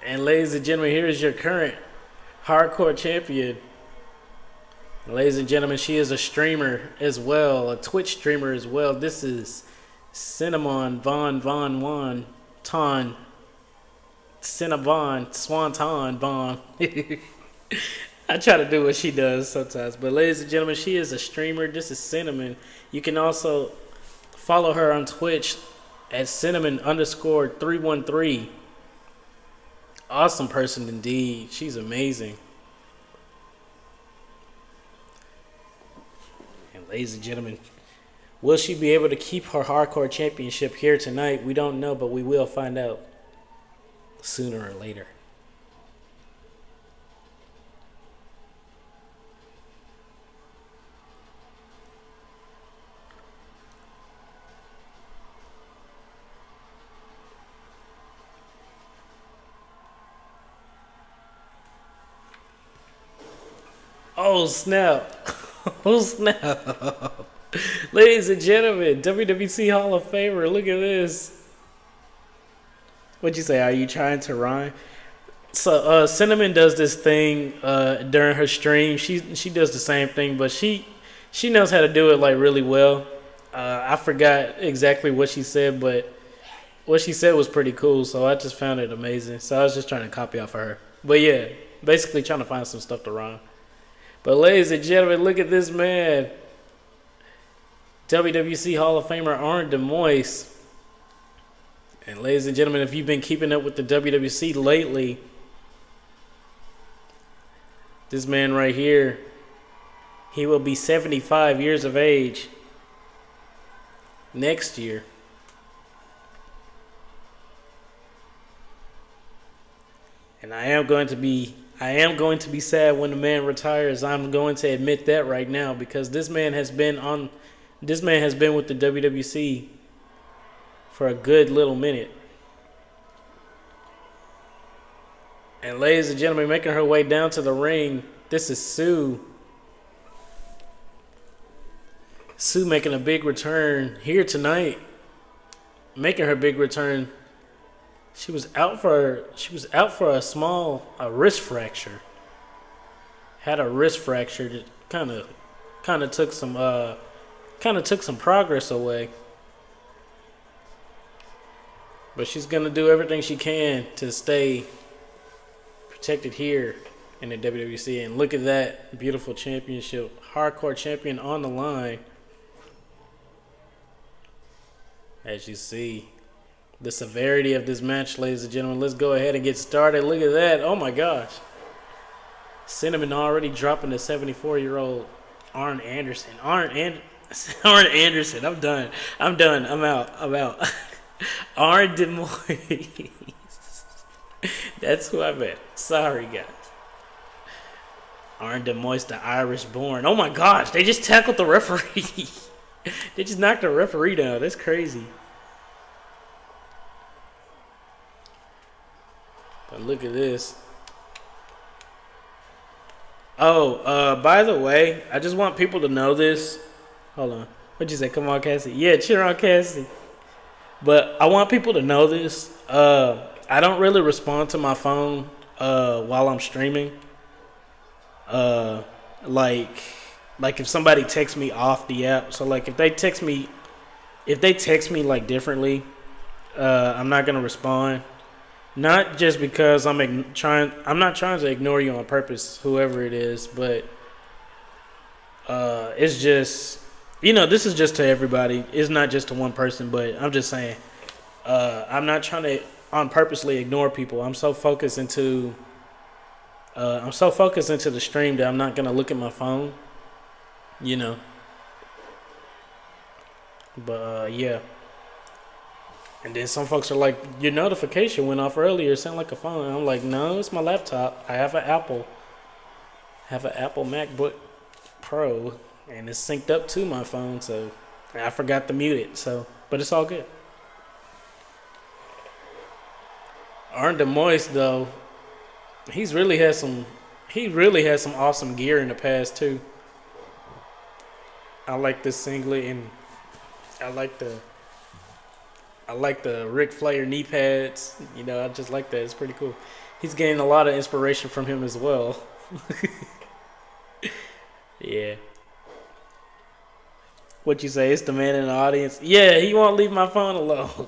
And ladies and gentlemen, here is your current hardcore champion. Ladies and gentlemen, she is a streamer as well, a Twitch streamer as well. This is Cinnamon Von Ton Cinnabon Swanton Bon. I try to do what she does sometimes. But ladies and gentlemen, she is a streamer. This is Cinnamon. You can also follow her on Twitch at Cinnamon_313. Awesome person indeed. She's amazing. And ladies and gentlemen, will she be able to keep her hardcore championship here tonight? We don't know, but we will find out sooner or later. Oh, snap. Oh, snap. Ladies and gentlemen, WWC Hall of Famer, look at this. What'd you say? Are you trying to rhyme? So, Cinnamon does this thing during her stream. She does the same thing, but she knows how to do it like really well. I forgot exactly what she said, but what she said was pretty cool, so I just found it amazing. So I was just trying to copy off of her. But yeah, basically trying to find some stuff to rhyme. But ladies and gentlemen, look at this man. WWC Hall of Famer Arn DeMoise. And ladies and gentlemen, if you've been keeping up with the WWC lately, this man right here, he will be 75 years of age next year. And I am going to be sad when the man retires. I'm going to admit that right now, because this man has been with the WWC for a good little minute. And ladies and gentlemen, making her way down to the ring, this is Sue. Sue making a big return here tonight. Making her big return. She was out for a small wrist fracture. Had a wrist fracture that kind of took some progress away. But she's gonna do everything she can to stay protected here in the WWC. And look at that beautiful championship. Hardcore champion on the line. As you see, the severity of this match, ladies and gentlemen. Let's go ahead and get started. Look at that. Oh, my gosh. Cinnamon already dropping the 74-year-old Arn Anderson. Arn Anderson. I'm done. I'm out. Arn DeMoy. That's who I meant. Sorry, guys. Arn DeMoy, the Irish born. Oh, my gosh. They just tackled the referee. They just knocked the referee down. That's crazy. But look at this. Oh, by the way, I just want people to know this. Hold on. What'd you say? Come on, Cassie. Yeah, cheer on Cassie. But I want people to know this. I don't really respond to my phone while I'm streaming. Like if somebody texts me off the app. So like if they text me like differently, I'm not gonna respond. Not just because I'm not trying to ignore you on purpose, whoever it is, but it's just, this is just to everybody. It's not just to one person, but I'm just saying, I'm not trying to on purposely ignore people. I'm so focused into the stream that I'm not gonna look at my phone, But yeah. And then some folks are like, your notification went off earlier. It sounded like a phone. And I'm like, no, it's my laptop. I have an Apple. MacBook Pro. And it's synced up to my phone. So I forgot to mute it. But it's all good. Arn DeMoy, though, he really has some awesome gear in the past, too. I like this singlet, and I like the Ric Flair knee pads. I just like that. It's pretty cool. He's getting a lot of inspiration from him as well. Yeah. What you say? It's the man in the audience. Yeah, he won't leave my phone alone.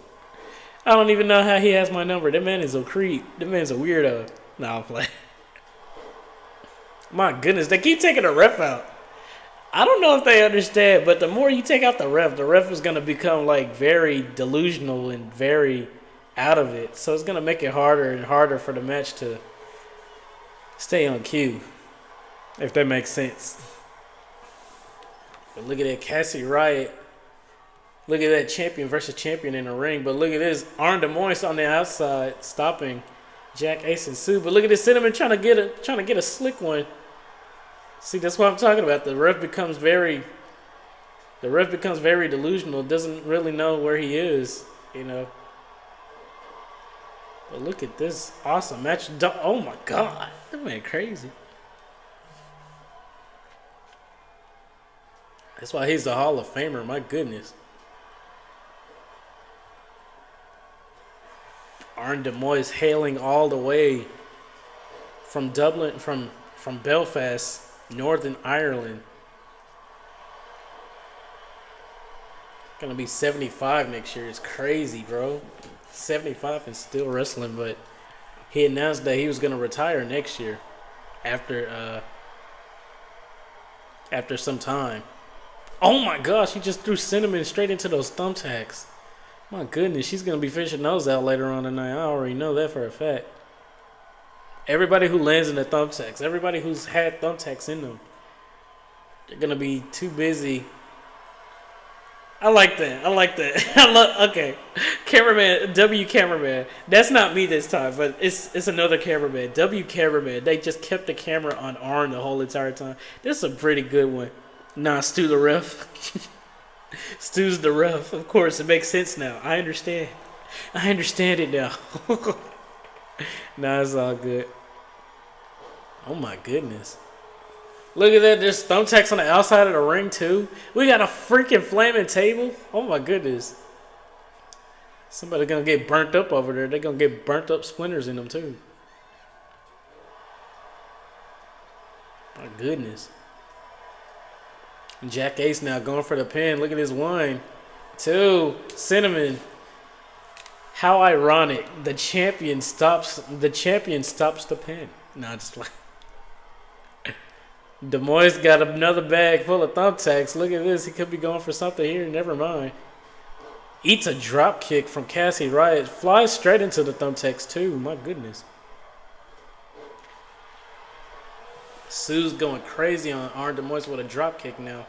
I don't even know how he has my number. That man is a creep. That man's a weirdo. Nah, I'm playing. My goodness, they keep taking the ref out. I don't know if they understand, but the more you take out the ref is going to become like very delusional and very out of it. So it's going to make it harder and harder for the match to stay on cue, if that makes sense. But look at that Cassie Riot. Look at that champion versus champion in the ring. But look at this Arn DeMoy on the outside stopping Jack Ace and Sue. But look at this Cinnamon trying to get a slick one. See, that's what I'm talking about. The ref becomes very delusional. Doesn't really know where he is, But look at this awesome match. Oh my God, that man crazy. That's why he's the Hall of Famer. My goodness. Arn DeMoy hailing all the way from Dublin, from Belfast, Northern Ireland. Gonna be 75 next year. It's crazy, bro. 75 and still wrestling, but he announced that he was gonna retire next year after some time. Oh my gosh, he just threw Cinnamon straight into those thumbtacks. My goodness, she's gonna be fishing those out later on tonight. I already know that for a fact. Everybody who lands in the thumbtacks, everybody who's had thumbtacks in them, they're going to be too busy. I like that. Okay. Cameraman, W cameraman. That's not me this time, but it's another cameraman. W cameraman. They just kept the camera on Arn the whole entire time. This is a pretty good one. Nah, Stu the ref. Stu's the ref. Of course, it makes sense now. I understand it now. Nah, it's all good. Oh my goodness. Look at that. There's thumbtacks on the outside of the ring too. We got a freaking flaming table. Oh my goodness. Somebody gonna get burnt up over there. They're gonna get burnt up splinters in them too. My goodness. Jack Ace now going for the pin. Look at this 1, 2, Cinnamon. How ironic. The champion stops the pin. No, just like Demois got another bag full of thumbtacks. Look at this. He could be going for something here. Never mind. Eats a drop kick from Cassie Riot. Flies straight into the thumbtacks too. My goodness. Sue's going crazy on Arn Demois with a drop kick now.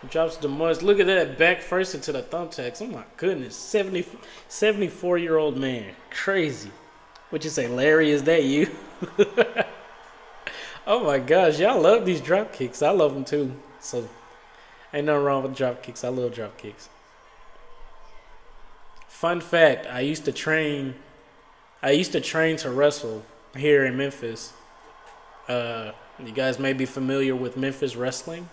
Drops Demois. Look at that. Back first into the thumbtacks. Oh my goodness. 74-year-old man. Crazy. What you say, Larry? Is that you? Oh my gosh. Y'all love these drop kicks. I love them too. So ain't nothing wrong with drop kicks. I love drop kicks. Fun fact, I used to train to wrestle here in Memphis. You guys may be familiar with Memphis wrestling.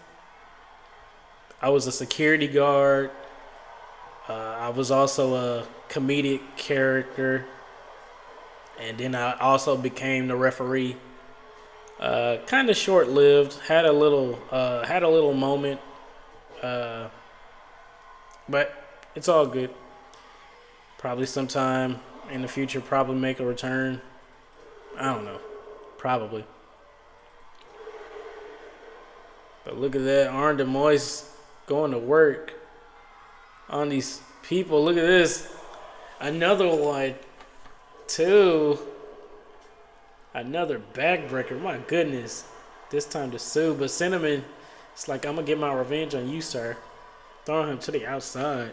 I was a security guard. I was also a comedic character. And then I also became the referee. Kind of short-lived. Had a little moment. But it's all good. Probably sometime in the future, probably make a return. I don't know. Probably. But look at that. Arn Demois going to work on these people. Look at this. Another one. Two. Another backbreaker. My goodness. This time to Sue. But Cinnamon, it's like, I'm going to get my revenge on you, sir. Throwing him to the outside.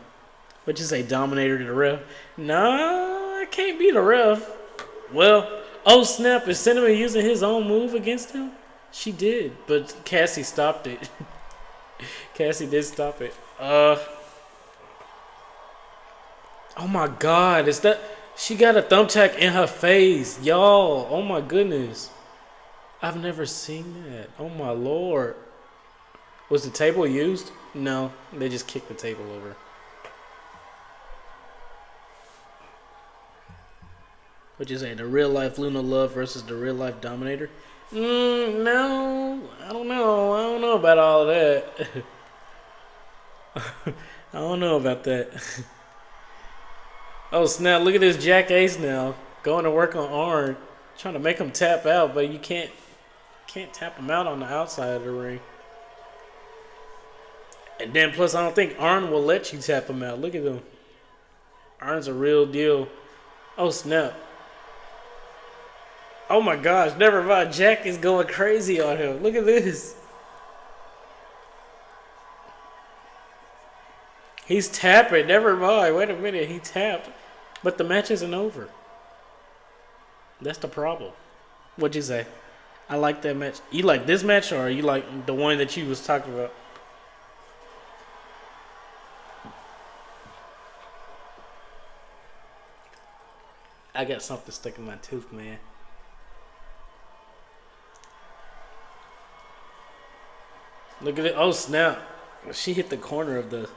What you say, Dominator to the ref? Nah, I can't be the ref. Well, oh snap, is Cinnamon using his own move against him? She did, but Cassie stopped it. Cassie did stop it. Oh my God, is that... She got a thumbtack in her face. Y'all, oh my goodness. I've never seen that. Oh my Lord. Was the table used? No, they just kicked the table over. What you say, the real life Luna Love versus the real life Dominator? No, I don't know. I don't know about all of that. I don't know about that. Oh snap! Look at this Jack Ace now going to work on Arn, trying to make him tap out, but you can't tap him out on the outside of the ring. And then plus, I don't think Arn will let you tap him out. Look at him. Arn's a real deal. Oh snap! Oh my gosh! Never mind. Jack is going crazy on him. Look at this. He's tapping. Never mind. Wait a minute. He tapped. But the match isn't over. That's the problem. What'd you say? I like that match. You like this match or you like the one that you was talking about? I got something stuck in my tooth, man. Look at it. Oh snap. She hit the corner of the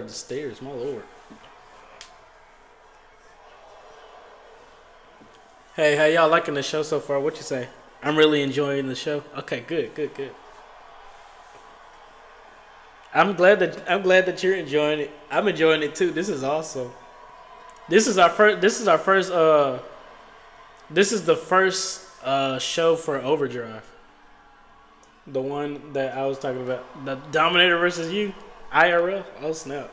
stairs, my Lord. Hey, how y'all liking the show so far? What you say? I'm really enjoying the show. Okay, good. I'm glad that you're enjoying it. I'm enjoying it too. This is awesome. This is the first show for Overdrive. The one that I was talking about. The Dominator versus you. IRL? Oh snap.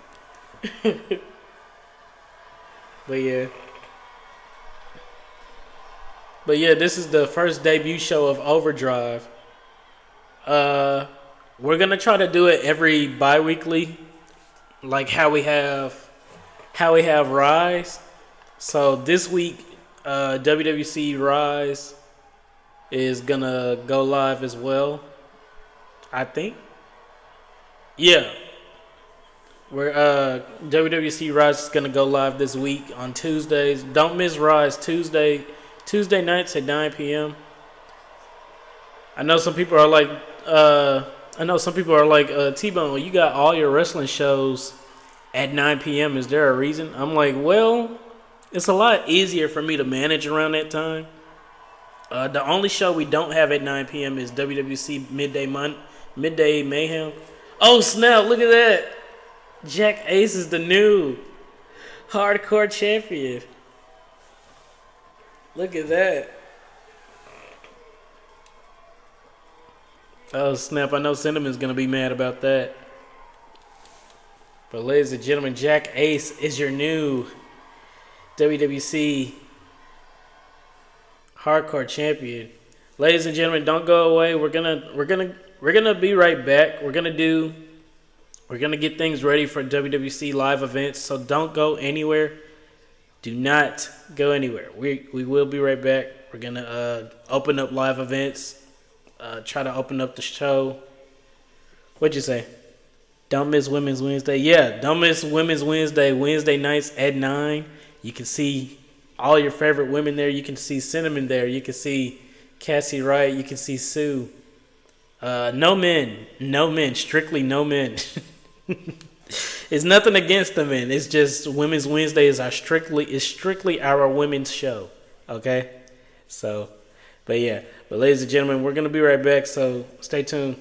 But yeah, this is the first debut show of Overdrive. We're gonna try to do it every bi-weekly, like how we have Rise. So this week, WWC Rise is gonna go live as well, I think. Yeah. We're WWC Rise is gonna go live this week on Tuesdays. Don't miss Rise Tuesday nights at 9 p.m. I know some people are like T-Bone, you got all your wrestling shows at 9 p.m. Is there a reason? I'm like, well, it's a lot easier for me to manage around that time. The only show we don't have at 9 p.m. is WWC Midday Mayhem. Oh snap! Look at that. Jack Ace is the new hardcore champion. Look at that. Oh snap! I know Cinnamon's gonna be mad about that. But ladies and gentlemen, Jack Ace is your new WWC Hardcore Champion. Ladies and gentlemen, don't go away. We're gonna be right back. We're gonna get things ready for WWC live events. So don't go anywhere. Do not go anywhere. We will be right back. We're gonna open up live events. Try to open up the show. What'd you say? Don't miss Women's Wednesday. Yeah, don't miss Women's Wednesday. Wednesday nights at 9. You can see all your favorite women there. You can see Cinnamon there. You can see Cassie Wright. You can see Sue. No men. No men. Strictly no men. It's nothing against the men. It's just Women's Wednesday is strictly our women's show. Okay? So, but yeah. But ladies and gentlemen, we're gonna be right back, so stay tuned.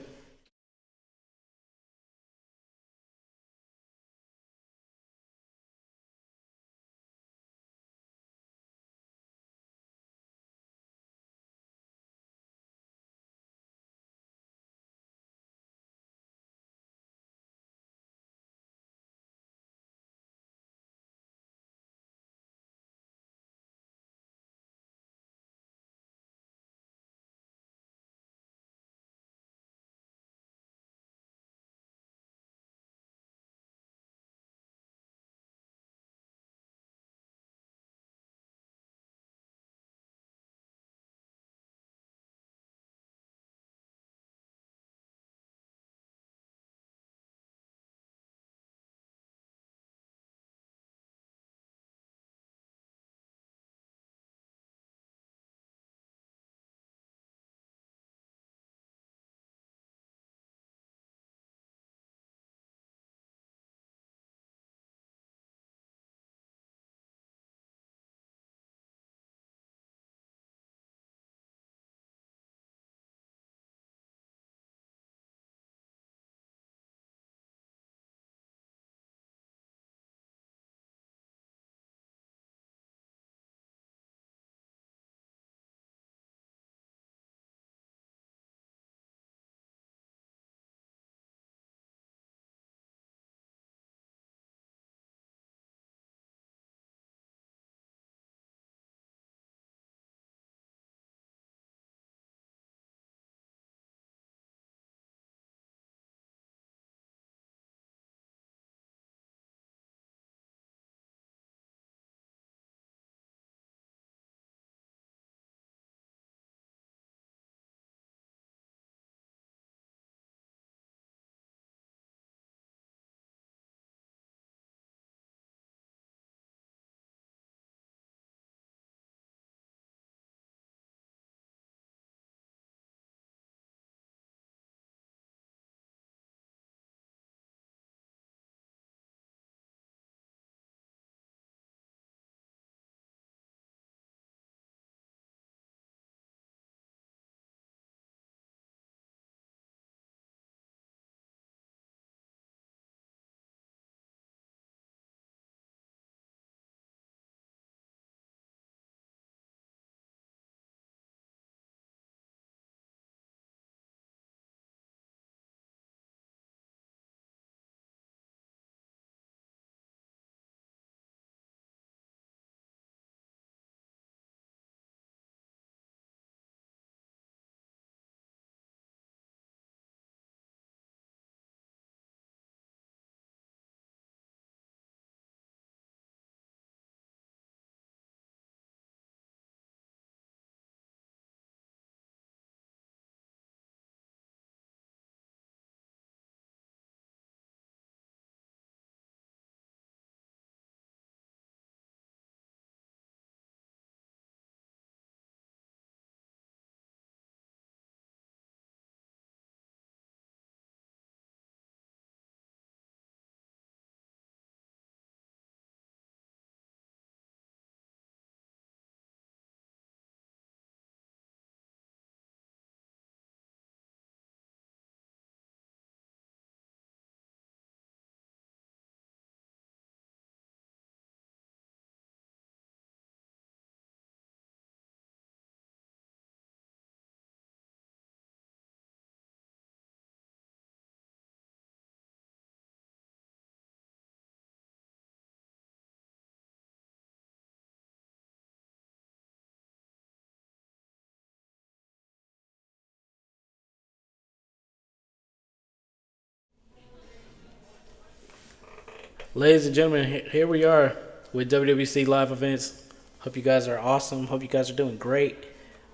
Ladies and gentlemen, here we are with WWC live events. Hope you guys are awesome. Hope you guys are doing great.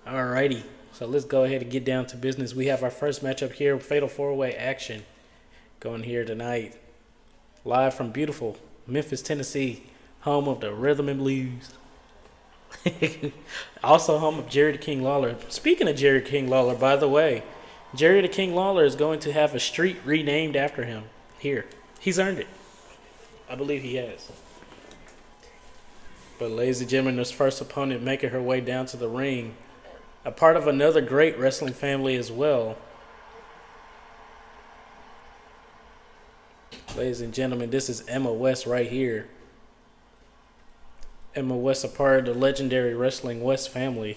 Alrighty, so let's go ahead and get down to business. We have our first matchup here, Fatal 4-Way action, going here tonight. Live from beautiful Memphis, Tennessee, home of the Rhythm and Blues. Also home of Jerry the King Lawler. Speaking of Jerry King Lawler, by the way, Jerry the King Lawler is going to have a street renamed after him here. He's earned it. I believe he has. But ladies and gentlemen, this first opponent making her way down to the ring, a part of another great wrestling family as well. Ladies and gentlemen, this is Emma West right here. Emma West, a part of the legendary Wrestling West family.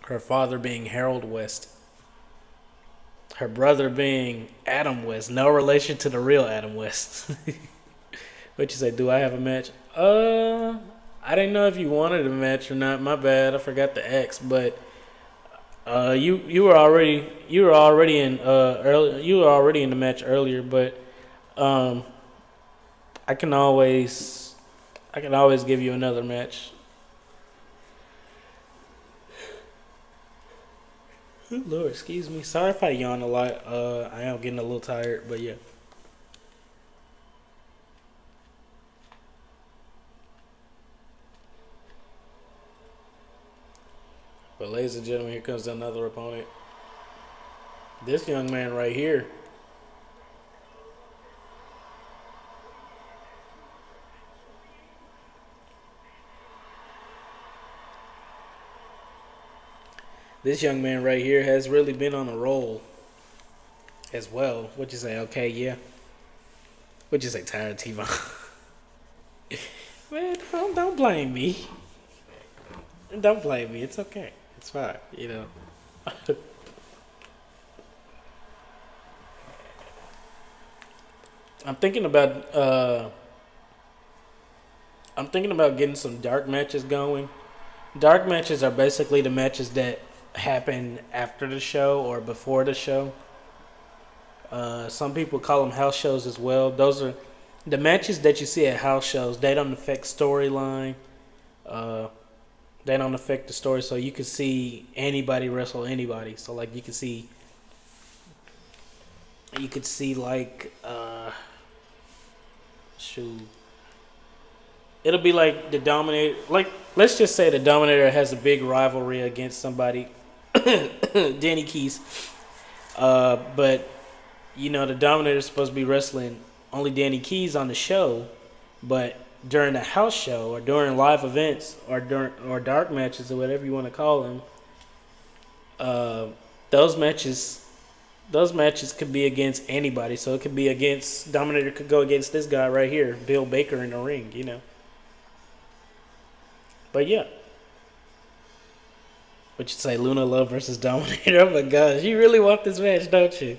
Her father being Harold West. Her brother being Adam West. No relation to the real Adam West. What you say? Do I have a match? I didn't know if you wanted a match or not. My bad. I forgot to ask. But you were already in the match earlier. But I can always give you another match. Ooh, Lord, excuse me. Sorry if I yawn a lot. I am getting a little tired, but yeah. But ladies and gentlemen, here comes another opponent. This young man right here. This young man right here has really been on a roll as well. What'd you say? Okay, yeah. What'd you say, tired T-Von? Man, don't blame me. Don't blame me. It's okay. It's fine, you know. I'm thinking about getting some dark matches going. Dark matches are basically the matches that happen after the show or before the show. Some people call them house shows as well. Those are the matches that you see at house shows. They don't affect storyline. They don't affect the story, so you can see anybody wrestle anybody. So like you could see like it'll be like the Dominator. Like let's just say the Dominator has a big rivalry against somebody, Danny Keys. But you know the Dominator's supposed to be wrestling only Danny Keys on the show, but during a house show or during live events or dark matches or whatever you want to call them, those matches could be against anybody. So it could be against Dominator, could go against this guy right here, Bill Baker, in the ring, you know. But yeah, what you say, Luna Love versus Dominator? Oh my gosh, you really want this match, don't you?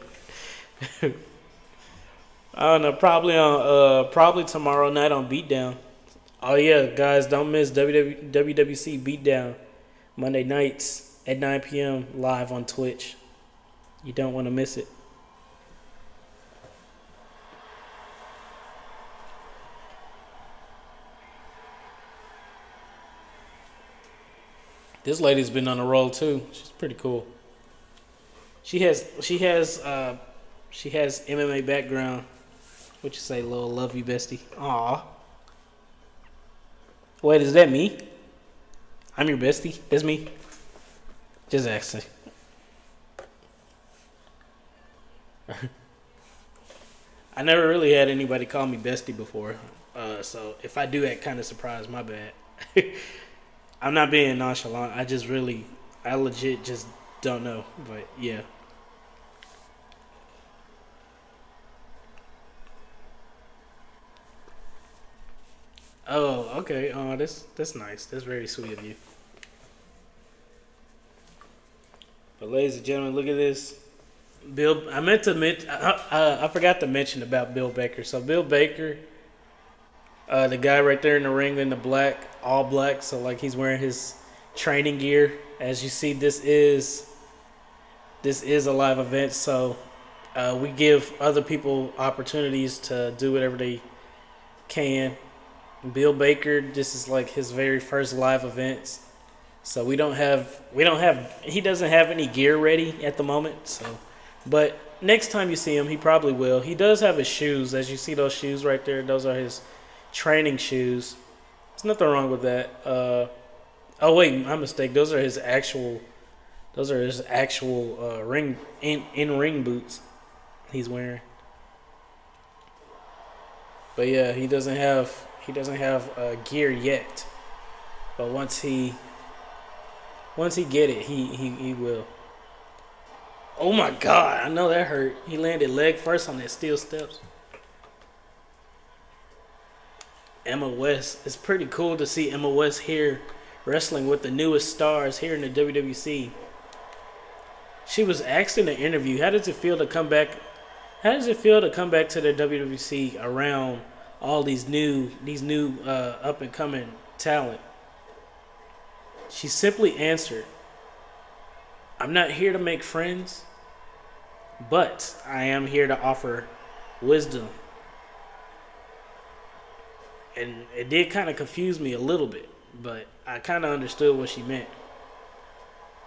I don't know. Probably tomorrow night on Beatdown. Oh yeah, guys, don't miss WWC Beatdown Monday nights at 9 p.m. live on Twitch. You don't want to miss it. This lady's been on a roll too. She's pretty cool. She has MMA background. What you say, little love you bestie? Aw. Wait, is that me? I'm your bestie? That's me? Just asking. I never really had anybody call me bestie before. So if I do act kind of surprised, my bad. I'm not being nonchalant. I legit just don't know. But yeah. Oh, okay. Oh, that's nice. That's very sweet of you. But ladies and gentlemen, look at this. I forgot to mention about Bill Baker. So Bill Baker, the guy right there in the ring in the black, all black. So like he's wearing his training gear. As you see, this is a live event. So we give other people opportunities to do whatever they can. Bill Baker, this is like his very first live events. So he doesn't have any gear ready at the moment. So, but next time you see him, he probably will. He does have his shoes, as you see those shoes right there. Those are his training shoes. There's nothing wrong with that. Oh wait, my mistake. Those are his actual. Ring in ring boots he's wearing. But yeah, he doesn't have gear yet. But once he get it, he will. Oh my God, I know that hurt. He landed leg first on that steel steps. Emma West. It's pretty cool to see Emma West here wrestling with the newest stars here in the WWC. She was asked in an interview, how does it feel to come back to the WWC around all these new up and coming talent? She simply answered, I'm not here to make friends, but I am here to offer wisdom. And it did kind of confuse me a little bit, but I kind of understood what she meant.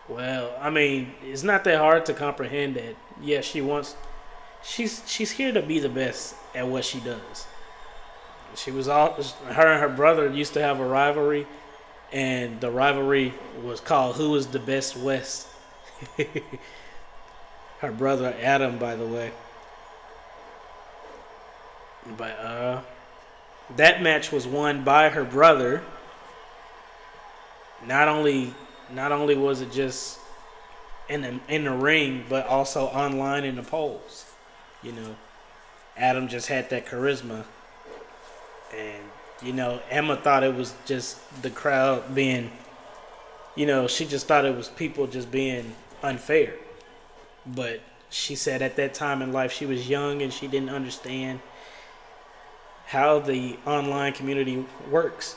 Well, I mean, it's not that hard to comprehend that. Yeah, she's here to be the best at what she does. Her and her brother used to have a rivalry, and the rivalry was called Who is the Best West. Her brother Adam, by the way. But that match was won by her brother. Not only was it just in the ring, but also online in the polls. You know, Adam just had that charisma, and Emma thought it was just the crowd being, she just thought it was people just being unfair. But she said at that time in life she was young and she didn't understand how the online community works,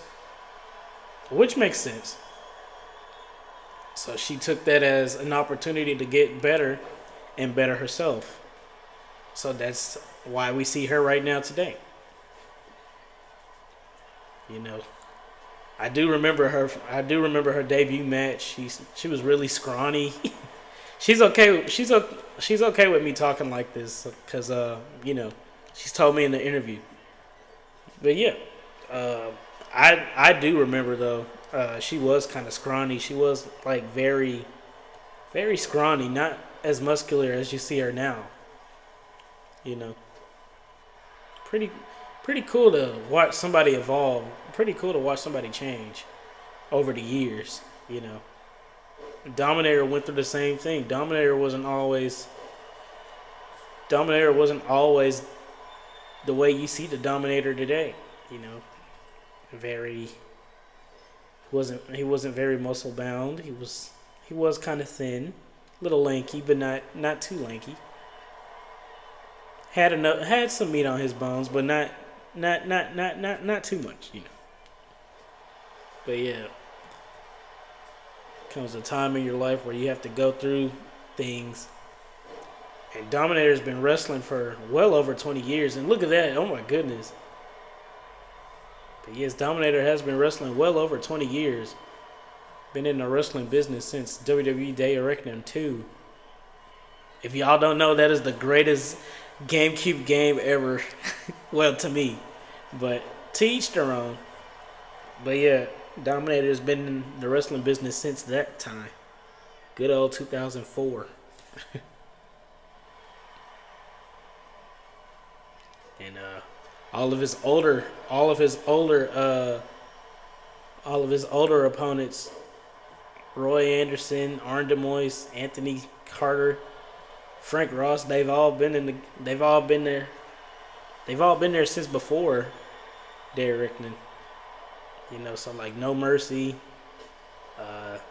which makes sense. So she took that as an opportunity to get better and better herself. So that's why we see her right now today. I do remember her debut match. She was really scrawny. She's okay. She's okay with me talking like this because she's told me in the interview. But yeah, I do remember though. She was kind of scrawny. She was like very, very scrawny, not as muscular as you see her now. Pretty cool to watch somebody evolve. Pretty cool to watch somebody change over the years. Dominator went through the same thing. Dominator wasn't always the way you see the Dominator today. He wasn't very muscle bound. He was kind of thin, little lanky, but not too lanky. Had some meat on his bones, but not too much. But yeah, comes a time in your life where you have to go through things. And Dominator's been wrestling for well over 20 years, and look at that! Oh my goodness. But yes, Dominator has been wrestling well over 20 years. Been in the wrestling business since WWE Day of Reckoning 2. If y'all don't know, that is the greatest GameCube game ever. Well, to me. But to each their own. But yeah, Dominator has been in the wrestling business since that time. Good old 2004. And all of his older opponents, Roy Anderson, Arn DeMoise, Anthony Carter, Frank Ross, they've all been there since before Day of Reckoning. So like No Mercy,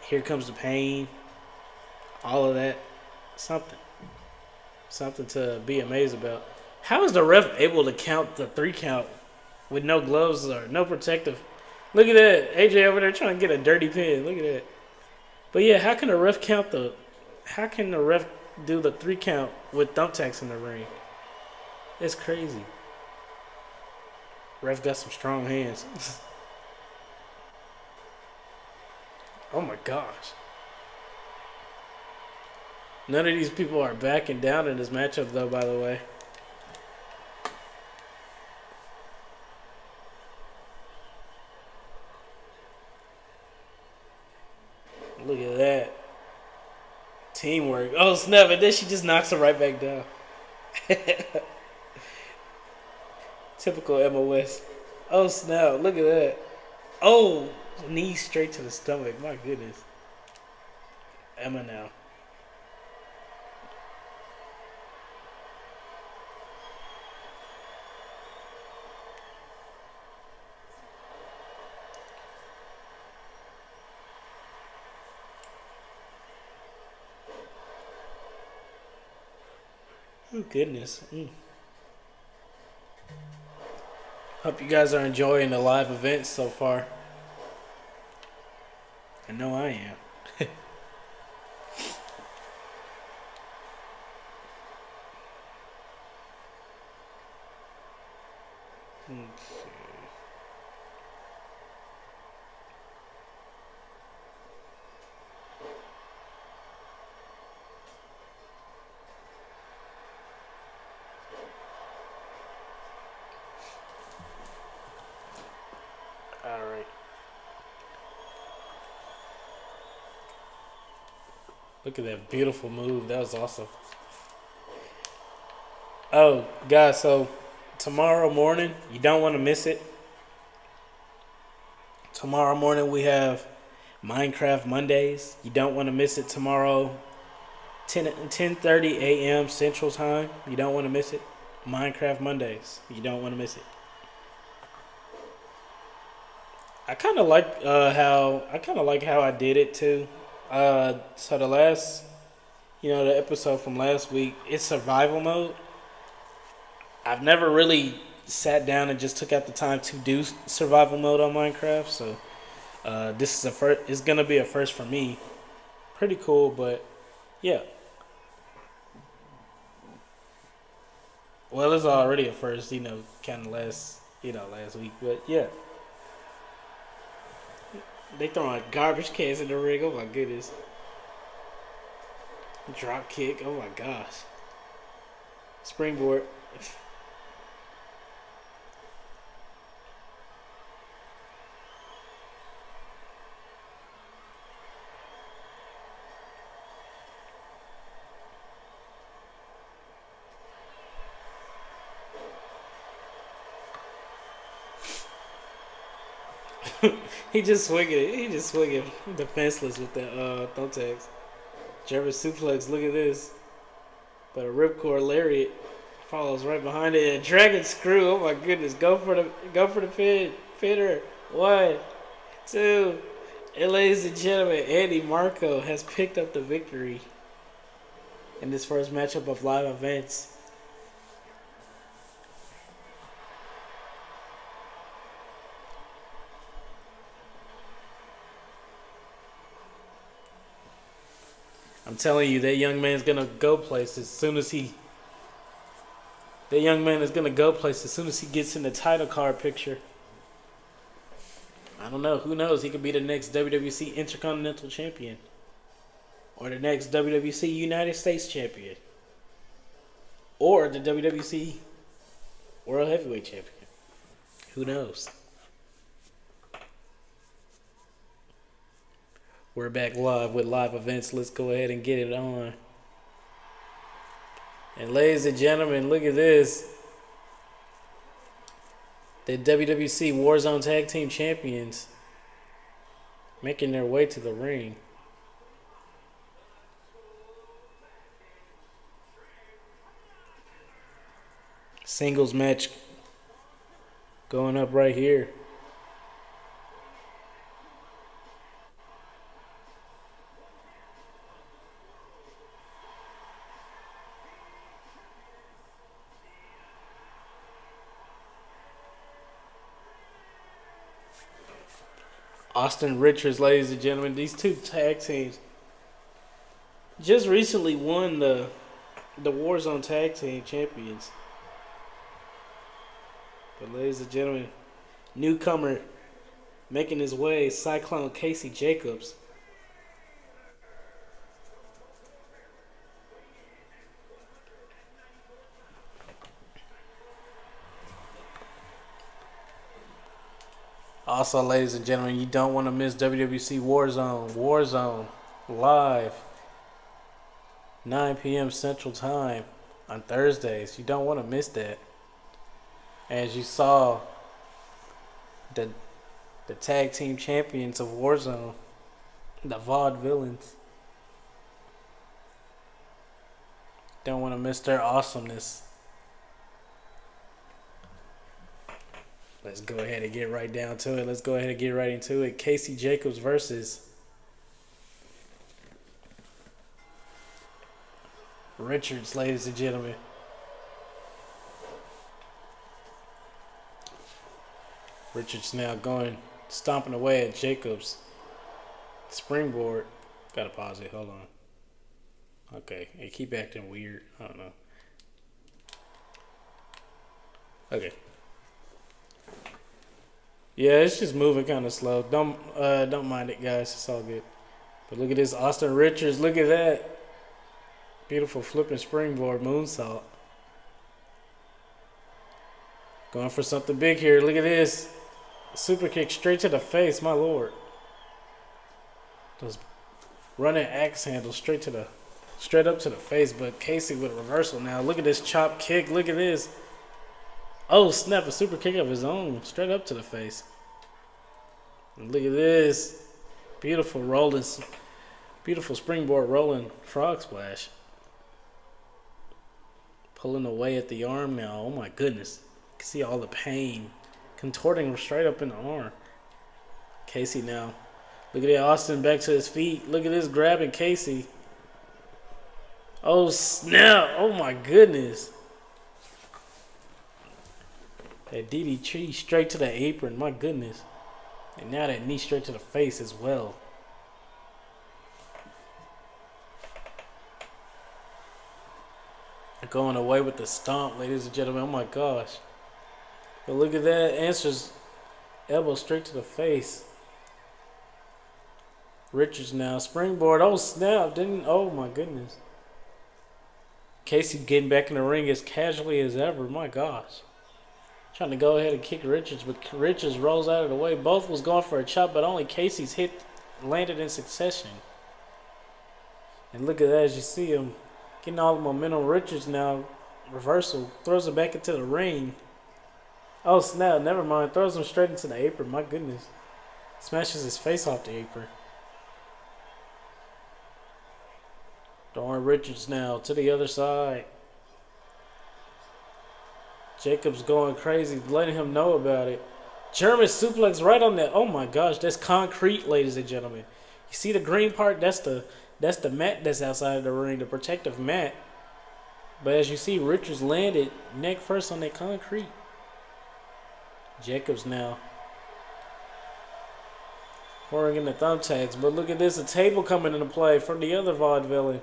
Here Comes the Pain, all of that, something to be amazed about. How is the ref able to count the 3 count with no gloves or no protective? Look at that. AJ over there trying to get a dirty pin. Look at that. But yeah, how can the ref do the 3 count with thumbtacks in the ring? It's crazy. Ref got some strong hands. Oh my gosh. None of these people are backing down in this matchup, though, by the way. Look at that. Teamwork. Oh, snap. And then she just knocks her right back down. Typical MOS. Oh, snap. Look at that. Oh, knee straight to the stomach. My goodness. Emma now. Oh, goodness. Hope you guys are enjoying the live events so far. I know I am. Let's see. All right. Look at that beautiful move. That was awesome. Oh, guys, so tomorrow morning, you don't want to miss it. Tomorrow morning, we have Minecraft Mondays. You don't want to miss it tomorrow, 10:30 a.m. Central Time. You don't want to miss it. Minecraft Mondays. You don't want to miss it. I kind of like how I did it too. So the last, the episode from last week, it's survival mode. I've never really sat down and just took out the time to do survival mode on Minecraft, so this is a first. It's gonna be a first for me. Pretty cool, but yeah. Well, it's already a first, kind of last week, but yeah. They throwing garbage cans in the ring. Oh my goodness. Drop kick. Oh my gosh. Springboard. He just swinging it. He just swinging defenseless with the thumbtacks. German suplex. Look at this. But a ripcord lariat follows right behind it. And dragon screw. Oh my goodness. Go for the pinner. 1, 2. And ladies and gentlemen, Andy Marco has picked up the victory in this first matchup of live events. I'm telling you, that young man's gonna go places as soon as he. That young man is gonna go places as soon as he gets in the title card picture. I don't know. Who knows? He could be the next WWC Intercontinental Champion, or the next WWC United States Champion, or the WWC World Heavyweight Champion. Who knows? We're back live with live events. Let's go ahead and get it on. And ladies and gentlemen, look at this. The WWC Warzone Tag Team Champions making their way to the ring. Singles match going up right here. Austin Richards, ladies and gentlemen, these two tag teams just recently won the Warzone Tag Team Champions. But ladies and gentlemen, newcomer making his way, Cyclone Casey Jacobs. Also, ladies and gentlemen, you don't want to miss WWC Warzone. Warzone live, 9 p.m. Central Time on Thursdays. You don't want to miss that. As you saw, the tag team champions of Warzone, the VOD villains. Don't want to miss their awesomeness. Let's go ahead and get right down to it. Let's go ahead and get right into it. Casey Jacobs versus Richards, ladies and gentlemen. Richards now stomping away at Jacobs. Springboard. Gotta pause it. Hold on. Okay. It keep acting weird. I don't know. Okay. Yeah, it's just moving kind of slow. Don't mind it, guys. It's all good. But look at this, Austin Richards. Look at that. Beautiful flipping springboard moonsault. Going for something big here. Look at this. Super kick straight to the face, my lord. Those running axe handles straight up to the face. But Casey with a reversal now. Look at this chop kick. Look at this. Oh, snap, a super kick of his own. Straight up to the face. And look at this. Beautiful springboard rolling frog splash. Pulling away at the arm now. Oh my goodness. You can see all the pain contorting straight up in the arm. Casey now. Look at that, Austin back to his feet. Look at this grabbing Casey. Oh snap. Oh my goodness. That DDT straight to the apron, my goodness. And now that knee straight to the face as well. Going away with the stomp, ladies and gentlemen. Oh my gosh. But look at that. Answers elbow straight to the face. Richards now. Springboard. Oh snap. Oh my goodness. Casey getting back in the ring as casually as ever. My gosh. Trying to go ahead and kick Richards, but Richards rolls out of the way. Both was going for a chop, but only Casey's hit landed in succession. And look at that, as you see him getting all the momentum. Richards now, reversal, throws it back into the ring. Oh snap, never mind. Throws him straight into the apron, my goodness. Smashes his face off the apron. Throwing Richards now to the other side. Jacobs going crazy, letting him know about it. German suplex right on that. Oh my gosh, that's concrete, ladies and gentlemen. You see the green part? That's the mat that's outside of the ring, the protective mat. But as you see, Richards landed neck first on that concrete. Jacobs now pouring in the thumbtacks. But look at this, a table coming into play from the other vaudevillain.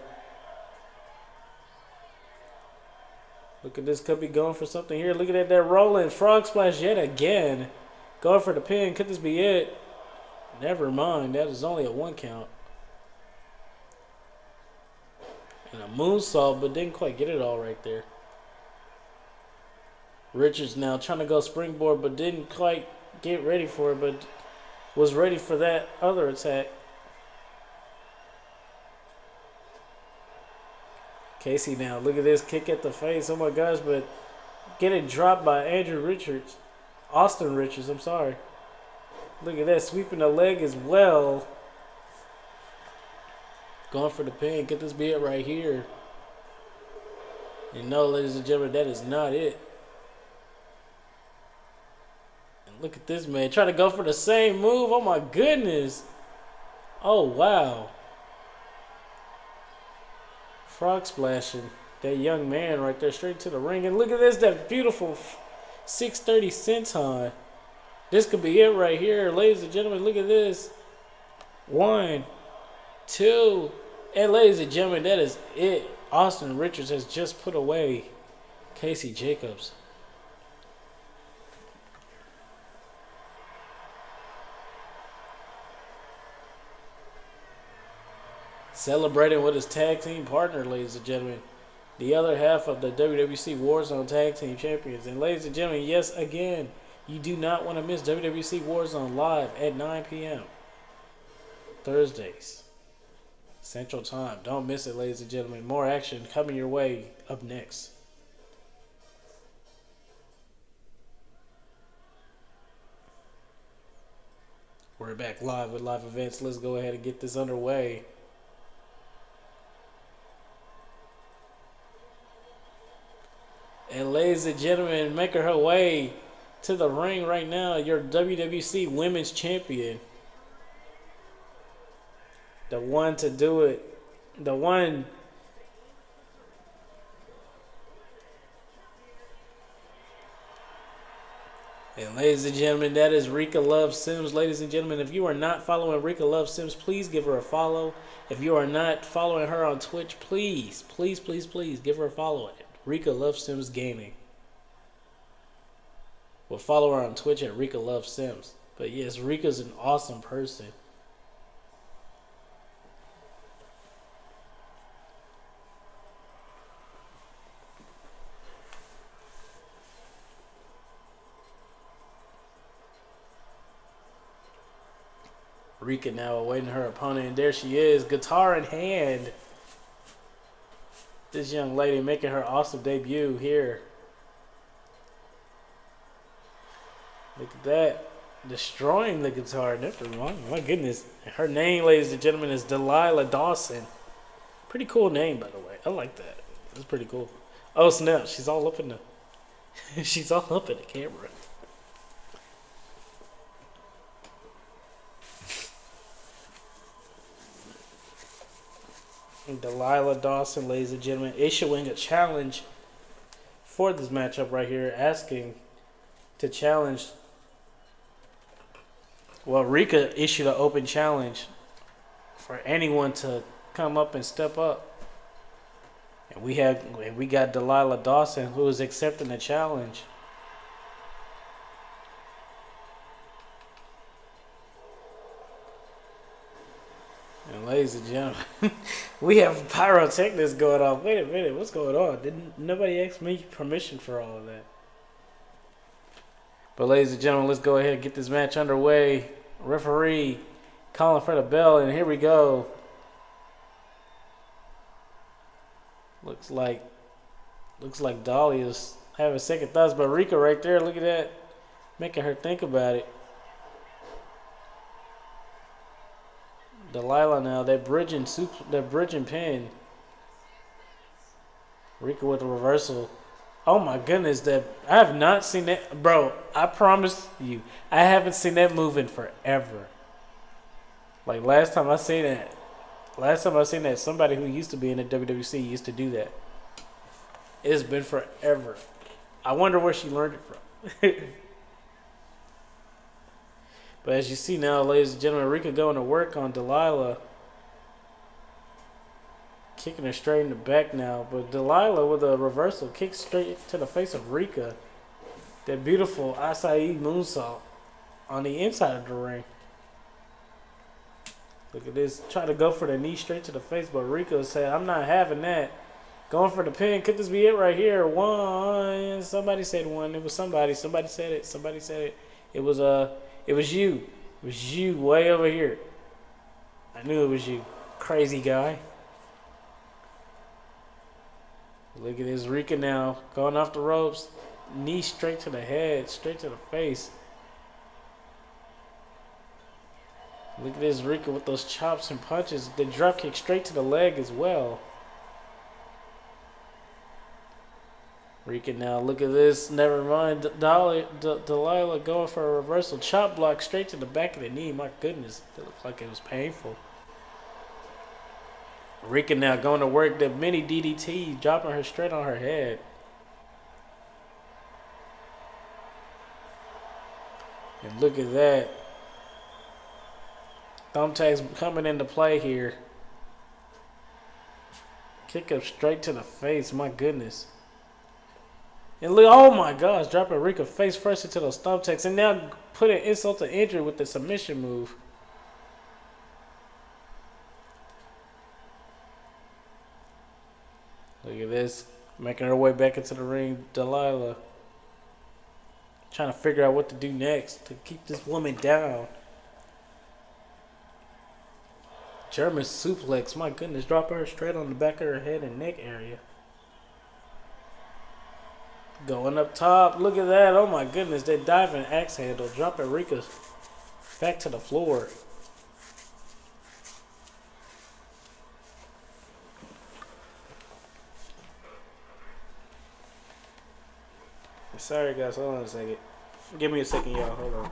Look at this, could be going for something here. Look at that rolling frog splash yet again. Going for the pin, could this be it? Never mind, that is only a 1 count. And a moonsault, but didn't quite get it all right there. Richards now trying to go springboard, but didn't quite get ready for it, but was ready for that other attack. Casey now, look at this kick at the face. Oh my gosh, but getting dropped by Austin Richards, I'm sorry. Look at that, sweeping the leg as well. Going for the pin, could this be it right here? And no, ladies and gentlemen, that is not it. And look at this man, trying to go for the same move. Oh my goodness. Oh wow. Frog splashing that young man right there straight to the ring. And look at this, that beautiful 630 senton. This could be it right here, ladies and gentlemen. Look at this. 1, 2, and ladies and gentlemen, that is it. Austin Richards has just put away Casey Jacobs. Celebrating with his tag team partner, ladies and gentlemen. The other half of the WWC Warzone Tag Team Champions. And ladies and gentlemen, yes, again, you do not want to miss WWC Warzone live at 9 p.m. Thursdays, Central Time. Don't miss it, ladies and gentlemen. More action coming your way up next. We're back live with live events. Let's go ahead and get this underway. And ladies and gentlemen, making her way to the ring right now, your WWC Women's Champion. The one to do it. The one. And ladies and gentlemen, that is Rika Love Sims. Ladies and gentlemen, if you are not following Rika Love Sims, please give her a follow. If you are not following her on Twitch, please give her a follow at Rika Love Sims Gaming. Well, follow her on Twitch at Rika Love Sims. But yes, Rika's an awesome person. Rika now awaiting her opponent, and there she is, guitar in hand. This young lady making her awesome debut here. Look at that. Destroying the guitar. My goodness. Her name, ladies and gentlemen, is Delilah Dawson. Pretty cool name, by the way. I like that. That's pretty cool. Oh, snap. She's all up in the... she's all up in the camera. Delilah Dawson, ladies and gentlemen, issuing a challenge for this matchup right here, asking to challenge. Well, Rika issued an open challenge for anyone to come up and step up, and we got Delilah Dawson, who is accepting the challenge. And ladies and gentlemen, we have pyrotechnics going on. Wait a minute, what's going on? Didn't nobody ask me permission for all of that? But ladies and gentlemen, let's go ahead and get this match underway. Referee calling for the bell, and here we go. Looks like Dolly is having second thoughts, but Rika right there, look at that, making her think about it. Delilah now, that bridging pin. Rika with the reversal. Oh my goodness, I have not seen that, bro. I promise you, I haven't seen that move in forever. Like last time I seen that, somebody who used to be in the WWC used to do that. It's been forever. I wonder where she learned it from. But as you see now, ladies and gentlemen, Rika going to work on Delilah. Kicking her straight in the back now. But Delilah with a reversal kick straight to the face of Rika. That beautiful acai moonsault on the inside of the ring. Look at this. Try to go for the knee straight to the face, but Rika said, I'm not having that. Going for the pin. Could this be it right here? One. Somebody said one. It was somebody. Somebody said it. Somebody said it. It was you. It was you way over here. I knew it was you. Crazy guy. Look at this Rika now. Going off the ropes. Knee straight to the head. Straight to the face. Look at this Rika with those chops and punches. The drop kick straight to the leg as well. Rika now, look at this. Never mind. Delilah going for a reversal chop block straight to the back of the knee. My goodness, that looked like it was painful. Rika now going to work the mini DDT, dropping her straight on her head. And look at that. Thumbtacks coming into play here. Kick up straight to the face. My goodness. And look, oh my gosh, dropping Rika face first into those thumbtacks, and now putting insult to injury with the submission move. this. Making her way back into the ring, Delilah. Trying to figure out what to do next to keep this woman down. German suplex, my goodness, drop her straight on the back of her head and neck area. Going up top, look at that, oh my goodness, that diving axe handle, dropping Rika back to the floor. Sorry guys, hold on a second. Give me a second, y'all, hold on.